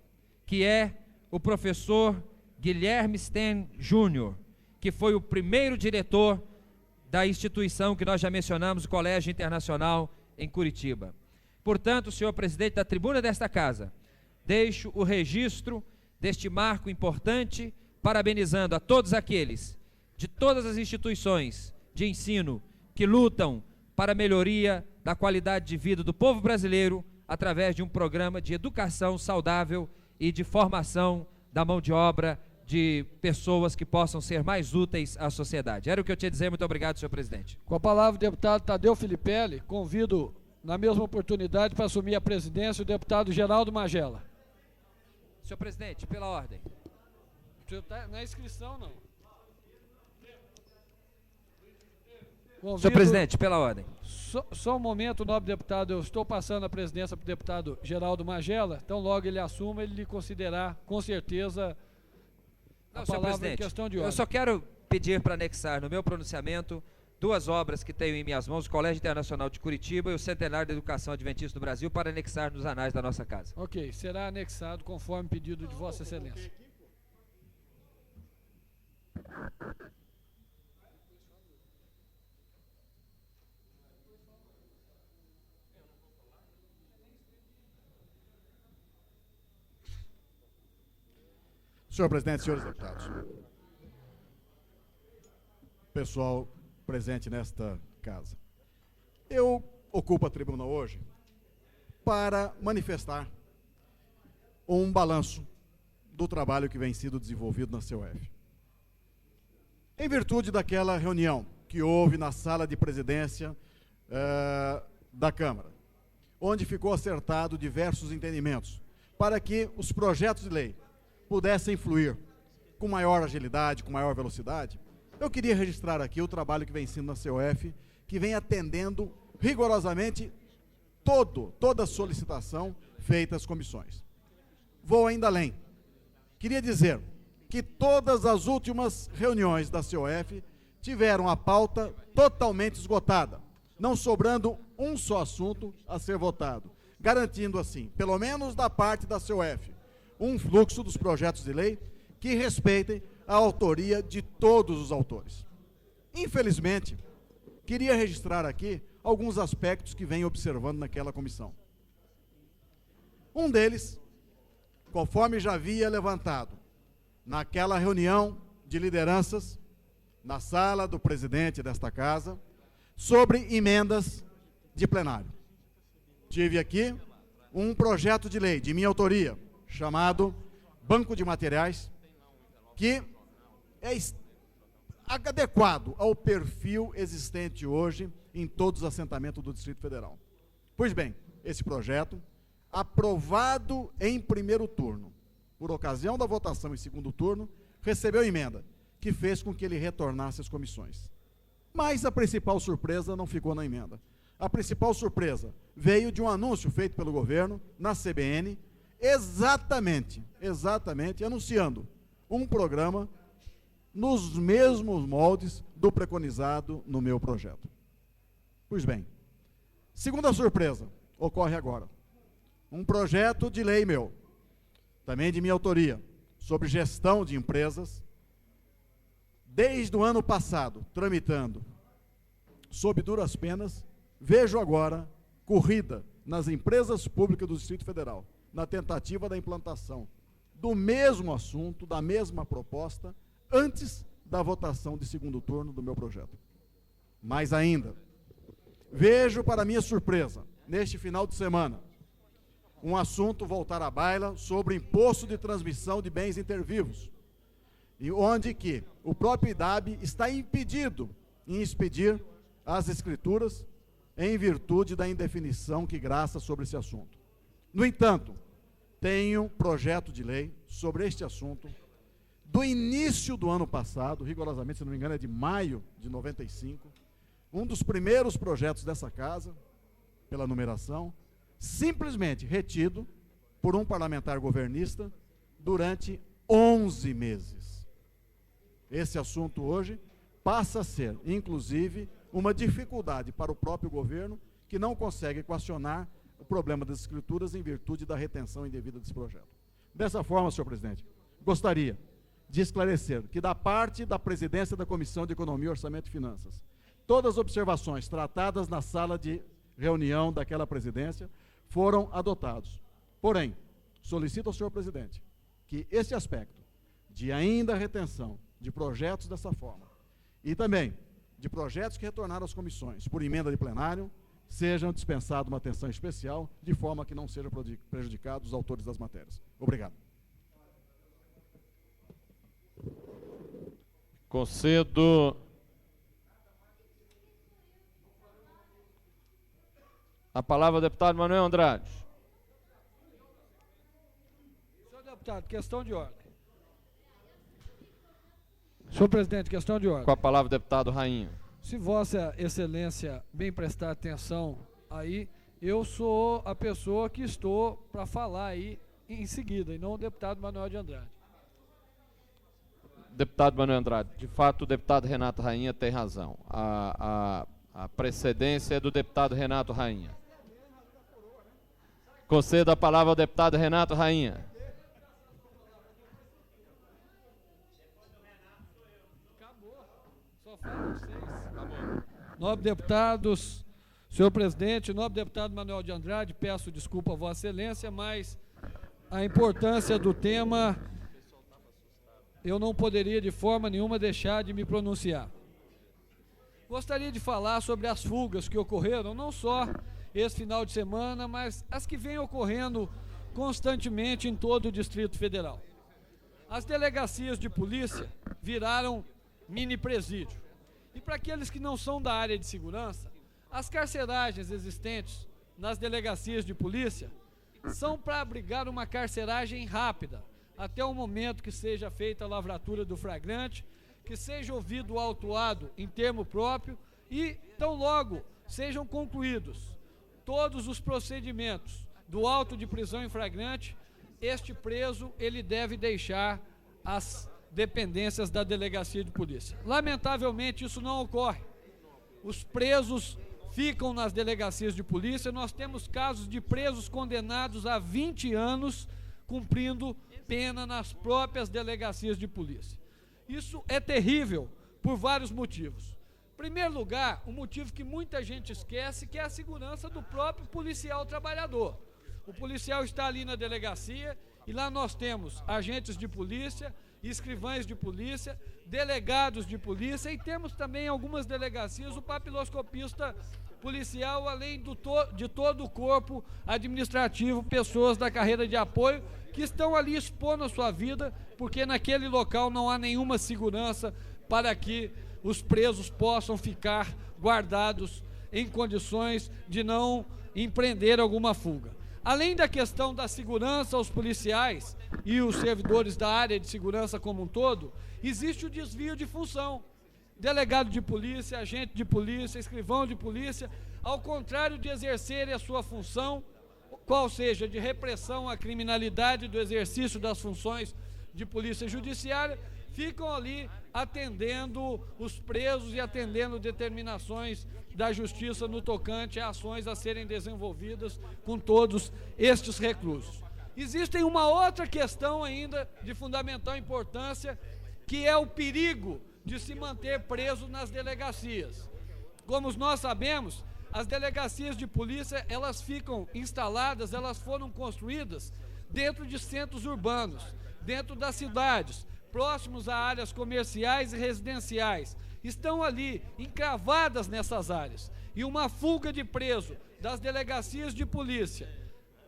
que é o professor Guilherme Sten Júnior, que foi o primeiro diretor da instituição que nós já mencionamos, o Colégio Internacional em Curitiba. Portanto, senhor presidente, da tribuna desta casa, deixo o registro deste marco importante, parabenizando a todos aqueles de todas as instituições de ensino que lutam para a melhoria da qualidade de vida do povo brasileiro através de um programa de educação saudável e de formação da mão de obra de pessoas que possam ser mais úteis à sociedade. Era o que eu tinha a dizer. Muito obrigado, senhor presidente. Com a palavra o deputado Tadeu Filipelli, convido na mesma oportunidade para assumir a presidência o deputado Geraldo Magela. Senhor presidente, pela ordem. Não é inscrição, não. Senhor presidente, pela ordem. Só um momento, nobre deputado, eu estou passando a presidência para o deputado Geraldo Magela, então logo ele assuma, ele lhe considerar, com certeza, a palavra em questão de ordem. Eu só quero pedir para anexar no meu pronunciamento 2 obras que tenho em minhas mãos, o Colégio Internacional de Curitiba e o Centenário da Educação Adventista do Brasil, para anexar nos anais da nossa casa. Ok, será anexado conforme pedido de Vossa Excelência. Senhor presidente, senhores deputados, pessoal presente nesta casa, eu ocupo a tribuna hoje para manifestar um balanço do trabalho que vem sendo desenvolvido na CUF. Em virtude daquela reunião que houve na sala de presidência da Câmara, onde ficou acertado diversos entendimentos para que os projetos de lei pudessem fluir com maior agilidade, com maior velocidade, eu queria registrar aqui o trabalho que vem sendo na CUF, que vem atendendo rigorosamente toda a solicitação feita às comissões. Vou ainda além. Queria dizer que todas as últimas reuniões da CUF tiveram a pauta totalmente esgotada, não sobrando um só assunto a ser votado, garantindo assim, pelo menos da parte da CUF, um fluxo dos projetos de lei que respeitem a autoria de todos os autores. Infelizmente, queria registrar aqui alguns aspectos que venho observando naquela comissão. Um deles, conforme já havia levantado naquela reunião de lideranças, na sala do presidente desta casa, sobre emendas de plenário. Tive aqui um projeto de lei de minha autoria, chamado Banco de Materiais, que é adequado ao perfil existente hoje em todos os assentamentos do Distrito Federal. Pois bem, esse projeto, aprovado em primeiro turno, por ocasião da votação em segundo turno, recebeu emenda, que fez com que ele retornasse às comissões. Mas a principal surpresa não ficou na emenda. A principal surpresa veio de um anúncio feito pelo governo na CBN, exatamente anunciando um programa nos mesmos moldes do preconizado no meu projeto. Pois bem, segunda surpresa ocorre agora. Um projeto de lei meu, também de minha autoria, sobre gestão de empresas, desde o ano passado, tramitando sob duras penas, vejo agora corrida nas empresas públicas do Distrito Federal, na tentativa da implantação do mesmo assunto, da mesma proposta, antes da votação de segundo turno do meu projeto. Mais ainda, vejo, para minha surpresa, neste final de semana, um assunto voltar à baila sobre o imposto de transmissão de bens intervivos, e onde que o próprio IDAB está impedido em expedir as escrituras em virtude da indefinição que graça sobre esse assunto. No entanto, tenho projeto de lei sobre este assunto do início do ano passado, rigorosamente, se não me engano, é de maio de 95, um dos primeiros projetos dessa casa, pela numeração, simplesmente retido por um parlamentar governista durante 11 meses. Esse assunto hoje passa a ser, inclusive, uma dificuldade para o próprio governo, que não consegue equacionar o problema das escrituras em virtude da retenção indevida desse projeto. Dessa forma, senhor presidente, gostaria de esclarecer que, da parte da presidência da Comissão de Economia, Orçamento e Finanças, todas as observações tratadas na sala de reunião daquela presidência foram adotados. Porém, solicito ao senhor presidente que esse aspecto de ainda retenção de projetos dessa forma e também de projetos que retornaram às comissões por emenda de plenário, sejam dispensados uma atenção especial, de forma que não sejam prejudicados os autores das matérias. Obrigado. Concedo a palavra ao deputado Manuel Andrade. Senhor deputado, questão de ordem. Senhor presidente, questão de ordem. Com a palavra, deputado Rainha. Se Vossa Excelência bem prestar atenção aí, eu sou a pessoa que estou para falar aí em seguida, e não o deputado Manuel de Andrade. Deputado Manuel Andrade, de fato o deputado Renato Rainha tem razão. A precedência é do deputado Renato Rainha. Concedo a palavra ao deputado Renato Rainha. Nobres deputados, senhor presidente, nobre deputado Manuel de Andrade, peço desculpa a Vossa Excelência, mas a importância do tema, eu não poderia de forma nenhuma deixar de me pronunciar. Gostaria de falar sobre as fugas que ocorreram, não só esse final de semana, mas as que vêm ocorrendo constantemente em todo o Distrito Federal. As delegacias de polícia viraram mini presídio. E para aqueles que não são da área de segurança, as carceragens existentes nas delegacias de polícia são para abrigar uma carceragem rápida, até o momento que seja feita a lavratura do flagrante, que seja ouvido o autuado em termo próprio e, tão logo, sejam concluídos todos os procedimentos do auto de prisão em flagrante, este preso ele deve deixar as dependências da delegacia de polícia. Lamentavelmente, isso não ocorre. Os presos ficam nas delegacias de polícia, nós temos casos de presos condenados a 20 anos cumprindo pena nas próprias delegacias de polícia. Isso é terrível por vários motivos. Em primeiro lugar, o motivo que muita gente esquece, que é a segurança do próprio policial trabalhador. O policial está ali na delegacia e lá nós temos agentes de polícia, escrivães de polícia, delegados de polícia e temos também em algumas delegacias o papiloscopista policial, além de todo o corpo administrativo, pessoas da carreira de apoio que estão ali expondo a sua vida, porque naquele local não há nenhuma segurança para que os presos possam ficar guardados em condições de não empreender alguma fuga. Além da questão da segurança aos policiais e os servidores da área de segurança como um todo, existe o desvio de função. Delegado de polícia, agente de polícia, escrivão de polícia, ao contrário de exercerem a sua função, qual seja de repressão à criminalidade do exercício das funções de polícia judiciária, ficam ali atendendo os presos e atendendo determinações da justiça no tocante a ações a serem desenvolvidas com todos estes reclusos. Existem uma outra questão ainda de fundamental importância, que é o perigo de se manter preso nas delegacias. Como nós sabemos, as delegacias de polícia, elas ficam instaladas, elas foram construídas dentro de centros urbanos, dentro das cidades, próximos a áreas comerciais e residenciais, estão ali encravadas nessas áreas. E uma fuga de preso das delegacias de polícia,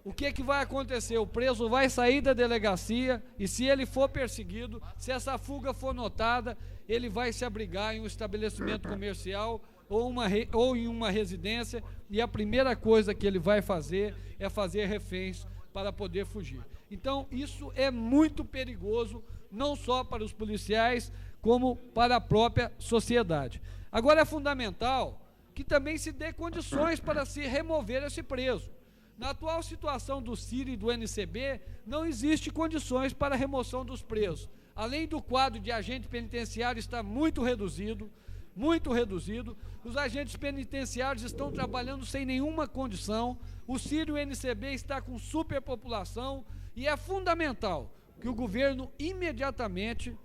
o que vai acontecer? O preso vai sair da delegacia e, se ele for perseguido, se essa fuga for notada, ele vai se abrigar em um estabelecimento comercial ou em uma residência, e a primeira coisa que ele vai fazer é fazer reféns para poder fugir. Então, isso é muito perigoso, não só para os policiais, como para a própria sociedade. Agora, é fundamental que também se dê condições para se remover esse preso. Na atual situação do CIR e do NCB, não existe condições para a remoção dos presos. Além do quadro de agente penitenciário estar muito reduzido, os agentes penitenciários estão trabalhando sem nenhuma condição, o CIR e o NCB está com superpopulação, e é fundamental que o governo imediatamente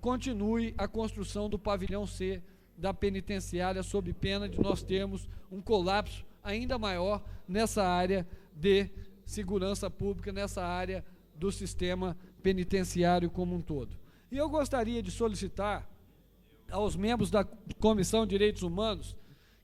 continue a construção do pavilhão C da penitenciária, sob pena de nós termos um colapso ainda maior nessa área de segurança pública, nessa área do sistema penitenciário como um todo. E eu gostaria de solicitar aos membros da Comissão de Direitos Humanos,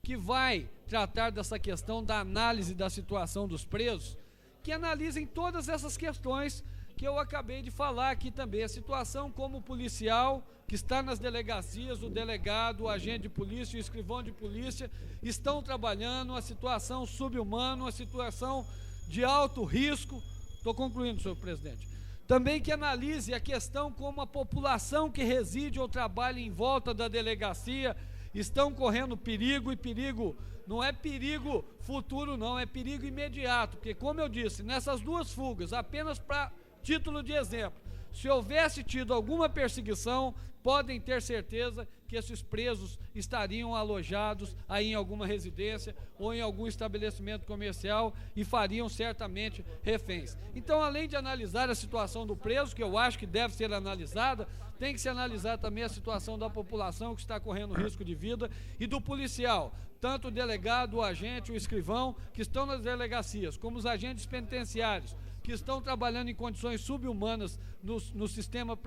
que vai tratar dessa questão da análise da situação dos presos, que analisem todas essas questões que eu acabei de falar aqui também. A situação como o policial que está nas delegacias, o delegado, o agente de polícia, o escrivão de polícia, estão trabalhando, uma situação subhumana, uma situação de alto risco. Estou concluindo, senhor presidente. Também que analise a questão como a população que reside ou trabalha em volta da delegacia estão correndo perigo, e perigo não é perigo futuro não, é perigo imediato, porque, como eu disse, nessas duas fugas, apenas para título de exemplo, se houvesse tido alguma perseguição, podem ter certeza que esses presos estariam alojados aí em alguma residência ou em algum estabelecimento comercial e fariam certamente reféns. Então, além de analisar a situação do preso, que eu acho que deve ser analisada, tem que se analisar também a situação da população que está correndo risco de vida e do policial, tanto o delegado, o agente, o escrivão, que estão nas delegacias, como os agentes penitenciários, que estão trabalhando em condições subhumanas no sistema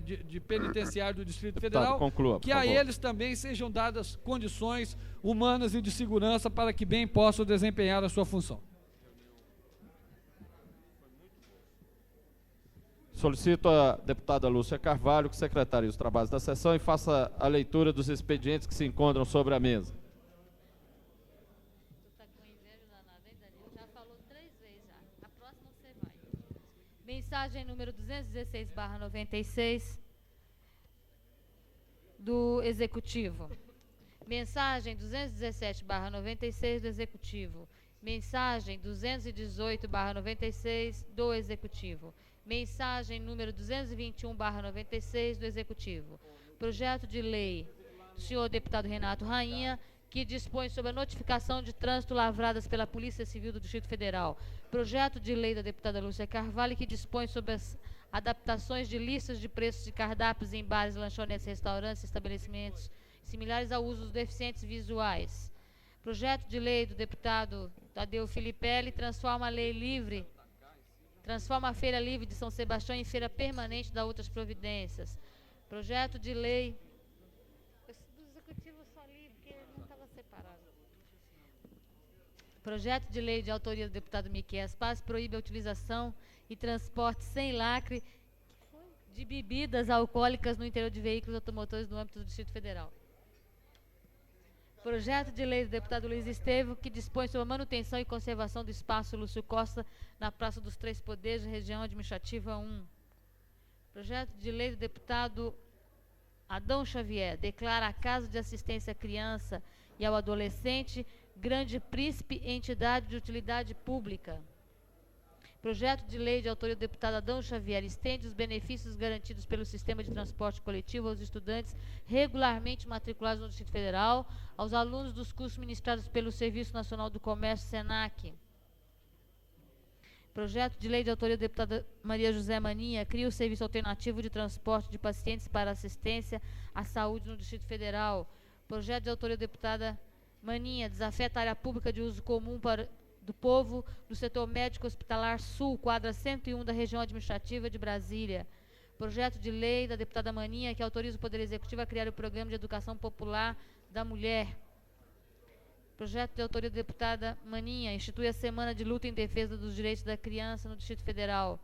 de penitenciário do Distrito Federal, conclua, que a eles também sejam dadas condições humanas e de segurança para que bem possam desempenhar a sua função. Solicito a deputada Lúcia Carvalho que secretarie os trabalhos da sessão e faça a leitura dos expedientes que se encontram sobre a mesa. Mensagem número 216/96 do Executivo. Mensagem 217/96 do Executivo. Mensagem 218/96 do Executivo. Mensagem número 221/96 do Executivo. Projeto de lei do senhor deputado Renato Rainha, que dispõe sobre a notificação de trânsito lavradas pela Polícia Civil do Distrito Federal. Projeto de lei da deputada Lúcia Carvalho, que dispõe sobre as adaptações de listas de preços de cardápios em bares, lanchonetes, restaurantes, estabelecimentos similares ao uso dos deficientes visuais. Projeto de lei do deputado Tadeu Filipelli transforma a Feira Livre de São Sebastião em feira permanente da outras providências. Projeto de lei... Do executivo só li porque não estava separado. Projeto de lei de autoria do deputado Miquel Paz proíbe a utilização e transporte sem lacre de bebidas alcoólicas no interior de veículos automotores no âmbito do Distrito Federal. Projeto de lei do deputado Luiz Estevo, que dispõe sobre a manutenção e conservação do espaço Lúcio Costa na Praça dos Três Poderes, região administrativa 1. Projeto de lei do deputado Adão Xavier, declara a Casa de Assistência à Criança e ao Adolescente Grande Príncipe entidade de utilidade pública. Projeto de lei de autoria do deputado Adão Xavier estende os benefícios garantidos pelo sistema de transporte coletivo aos estudantes regularmente matriculados no Distrito Federal, aos alunos dos cursos ministrados pelo Serviço Nacional do Comércio, SENAC. Projeto de lei de autoria do deputado Maria José Maninha cria o serviço alternativo de transporte de pacientes para assistência à saúde no Distrito Federal. Projeto de autoria do deputada Maninha desafeta a área pública de uso comum do povo do setor médico hospitalar sul, quadra 101 da região administrativa de Brasília. Projeto de lei da deputada Maninha que autoriza o Poder Executivo a criar o Programa de Educação Popular da Mulher. Projeto de autoria da deputada Maninha institui a Semana de Luta em Defesa dos Direitos da Criança no Distrito Federal.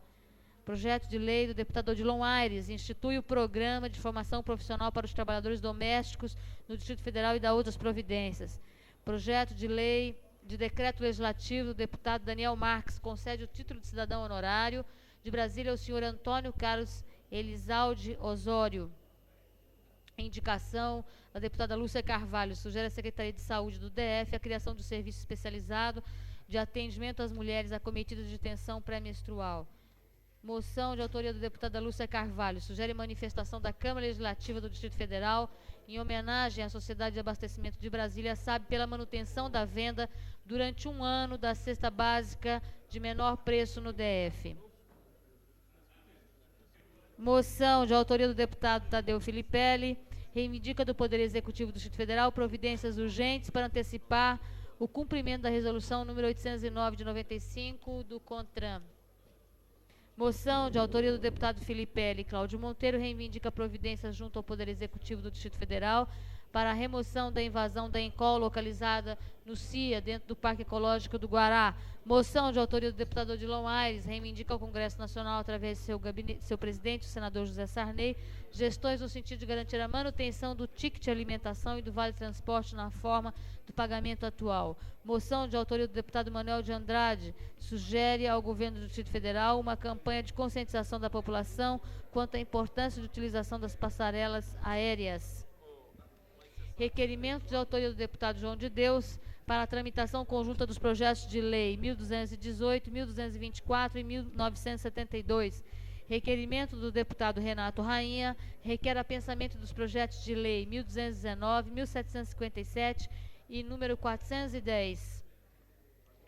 Projeto de lei do deputado Odilon Aires institui o Programa de Formação Profissional para os Trabalhadores Domésticos no Distrito Federal e dá outras providências. Projeto de lei de decreto legislativo do deputado Daniel Marques concede o título de cidadão honorário de Brasília ao senhor Antônio Carlos Elizalde Osório. Indicação da deputada Lúcia Carvalho sugere à Secretaria de Saúde do DF a criação de um serviço especializado de atendimento às mulheres acometidas de tensão pré-menstrual. Moção de autoria da deputada Lúcia Carvalho sugere manifestação da Câmara Legislativa do Distrito Federal em homenagem à Sociedade de Abastecimento de Brasília, SAB, pela manutenção da venda durante 1 ano da cesta básica de menor preço no DF. Moção de autoria do deputado Tadeu Filipelli reivindica do Poder Executivo do Distrito Federal providências urgentes para antecipar o cumprimento da resolução número 809 de 95 do CONTRAN. Moção de autoria do deputado Filipelli e Cláudio Monteiro reivindica providências junto ao Poder Executivo do Distrito Federal para a remoção da invasão da Encol localizada no CIA, dentro do Parque Ecológico do Guará. Moção de autoria do deputado Odilon Aires reivindica ao Congresso Nacional, através de seu presidente, o senador José Sarney, gestões no sentido de garantir a manutenção do ticket de alimentação e do vale transporte na forma do pagamento atual. Moção de autoria do deputado Manuel de Andrade sugere ao governo do Distrito Federal uma campanha de conscientização da população quanto à importância de utilização das passarelas aéreas. Requerimento de autoria do deputado João de Deus para a tramitação conjunta dos projetos de lei 1218, 1224 e 1972. Requerimento do deputado Renato Rainha requer apensamento dos projetos de lei 1219, 1757 e número 410.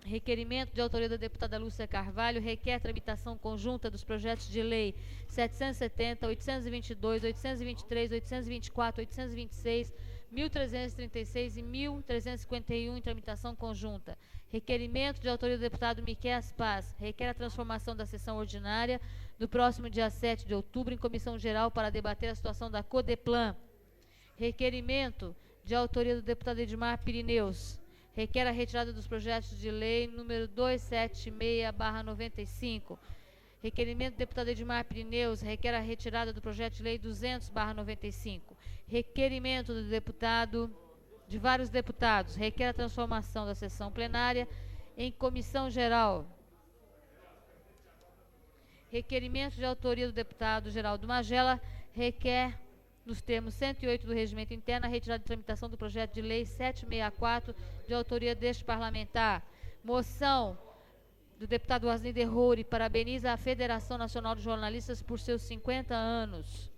Requerimento de autoria da deputada Lúcia Carvalho requer tramitação conjunta dos projetos de lei 770, 822, 823, 824, 826, 1336 e 1351 em tramitação conjunta. Requerimento de autoria do deputado Miquel Paz requer a transformação da sessão ordinária do próximo dia 7 de outubro em comissão geral para debater a situação da Codeplan. Requerimento de autoria do deputado Edmar Pirineus requer a retirada dos projetos de lei número 276/95. Requerimento do deputado Edmar Pirineus requer a retirada do projeto de lei 200/95. Requerimento de vários deputados requer a transformação da sessão plenária em comissão geral. Requerimento de autoria do deputado Geraldo Magela requer, nos termos 108 do Regimento Interno, a retirada de tramitação do projeto de lei 764, de autoria deste parlamentar. Moção do deputado Asnider Roure parabeniza a Federação Nacional de Jornalistas por seus 50 anos.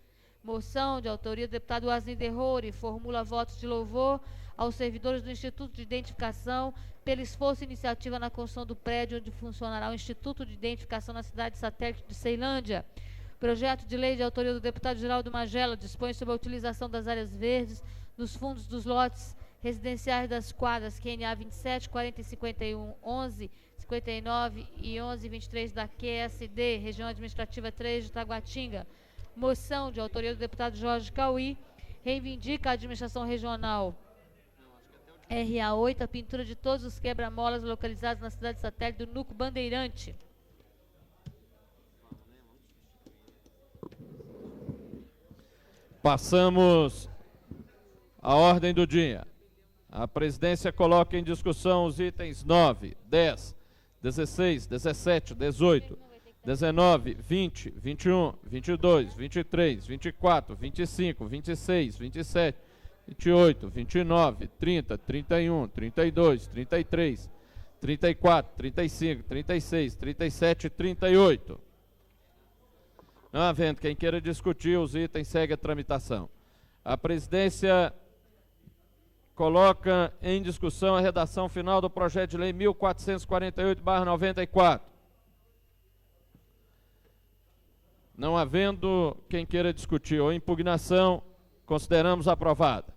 Moção de autoria do deputado Asnider Roure formula votos de louvor aos servidores do Instituto de Identificação pelo esforço e iniciativa na construção do prédio onde funcionará o Instituto de Identificação na cidade satélite de Ceilândia. Projeto de lei de autoria do deputado Geraldo Magela dispõe sobre a utilização das áreas verdes nos fundos dos lotes residenciais das quadras QNA 27, 40 e 51, 11, 59 e 11 e 23 da QSD, região administrativa 3 de Taguatinga. Moção de autoria do deputado Jorge Cauí, reivindica a administração regional RA8 a pintura de todos os quebra-molas localizados na cidade satélite do Núcleo Bandeirante. Passamos à ordem do dia. A presidência coloca em discussão os itens 9, 10, 16, 17, 18, 19, 20, 21, 22, 23, 24, 25, 26, 27, 28, 29, 30, 31, 32, 33, 34, 35, 36, 37 e 38. Não havendo quem queira discutir, os itens seguem a tramitação. A presidência coloca em discussão a redação final do projeto de lei 1448/94. Não havendo quem queira discutir ou impugnação, consideramos aprovada.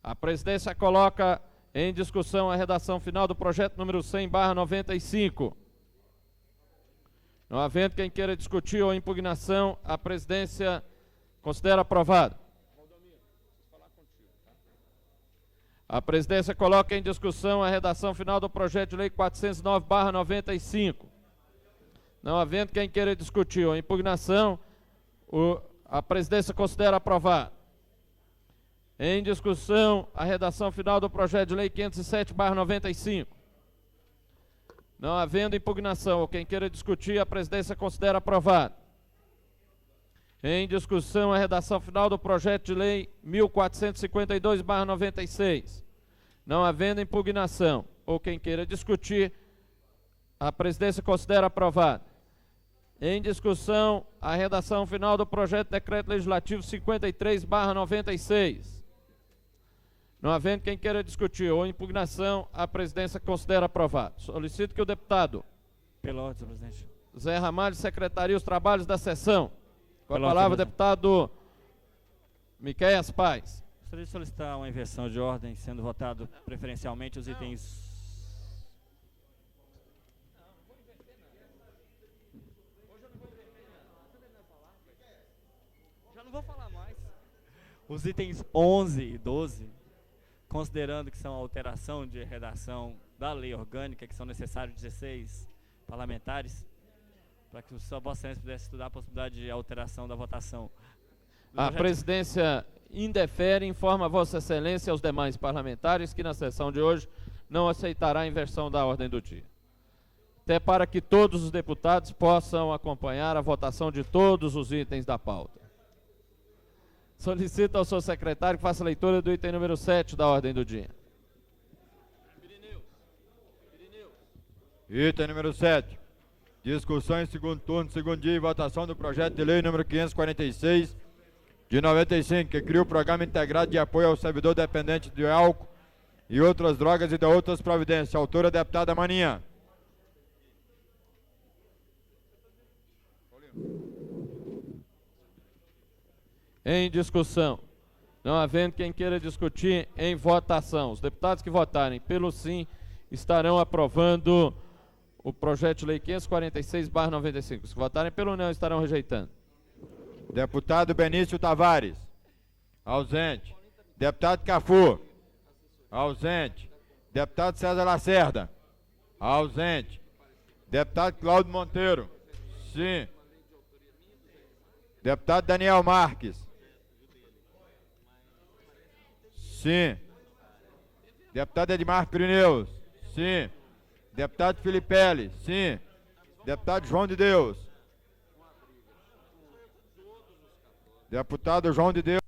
A presidência coloca em discussão a redação final do projeto número 100/95. Não havendo quem queira discutir ou impugnação, a presidência considera aprovada. A presidência coloca em discussão a redação final do projeto de lei 409/95. Não havendo quem queira discutir ou impugnação, a presidência considera aprovada. Em discussão, a redação final do projeto de lei 507/95. Não havendo impugnação ou quem queira discutir, a presidência considera aprovada. Em discussão, a redação final do projeto de lei 1452/96. Não havendo impugnação ou quem queira discutir, a presidência considera aprovada. Em discussão, a redação final do projeto de decreto legislativo 53/96. Não havendo quem queira discutir ou impugnação, a presidência considera aprovado. Solicito que o deputado Pela ordem, senhor presidente. Zé Ramalho secretaria os trabalhos da sessão. Com a Pela palavra, o ordem, deputado Miqueias Paz. Gostaria de solicitar uma inversão de ordem, sendo votado preferencialmente os itens... Já não vou falar mais. Os itens 11 e 12, considerando que são alteração de redação da lei orgânica, que são necessários 16 parlamentares, para que o Vossa Excelência pudesse estudar a possibilidade de alteração da votação. A presidência indefere e informa a Vossa Excelência e aos demais parlamentares que na sessão de hoje não aceitará a inversão da ordem do dia. Até para que todos os deputados possam acompanhar a votação de todos os itens da pauta. Solicito ao senhor secretário que faça a leitura do item número 7 da ordem do dia. Item número 7. Discussão em segundo turno, segundo dia e votação do projeto de lei número 546 de 95, que cria o Programa Integrado de Apoio ao Servidor Dependente de Álcool e outras drogas e de outras providências. Autora, deputada Maninha. Em discussão. Não havendo quem queira discutir, em votação. Os deputados que votarem pelo sim estarão aprovando o projeto de lei 546/95. Os que votarem pelo não estarão rejeitando. Deputado Benício Tavares. Ausente. Deputado Cafu. Ausente. Deputado César Lacerda. Ausente. Deputado Cláudio Monteiro. Sim. Deputado Daniel Marques. Sim. Deputado Edmar Pirineus. Sim. Deputado Filipelli. Sim. Deputado João de Deus. Deputado João de Deus.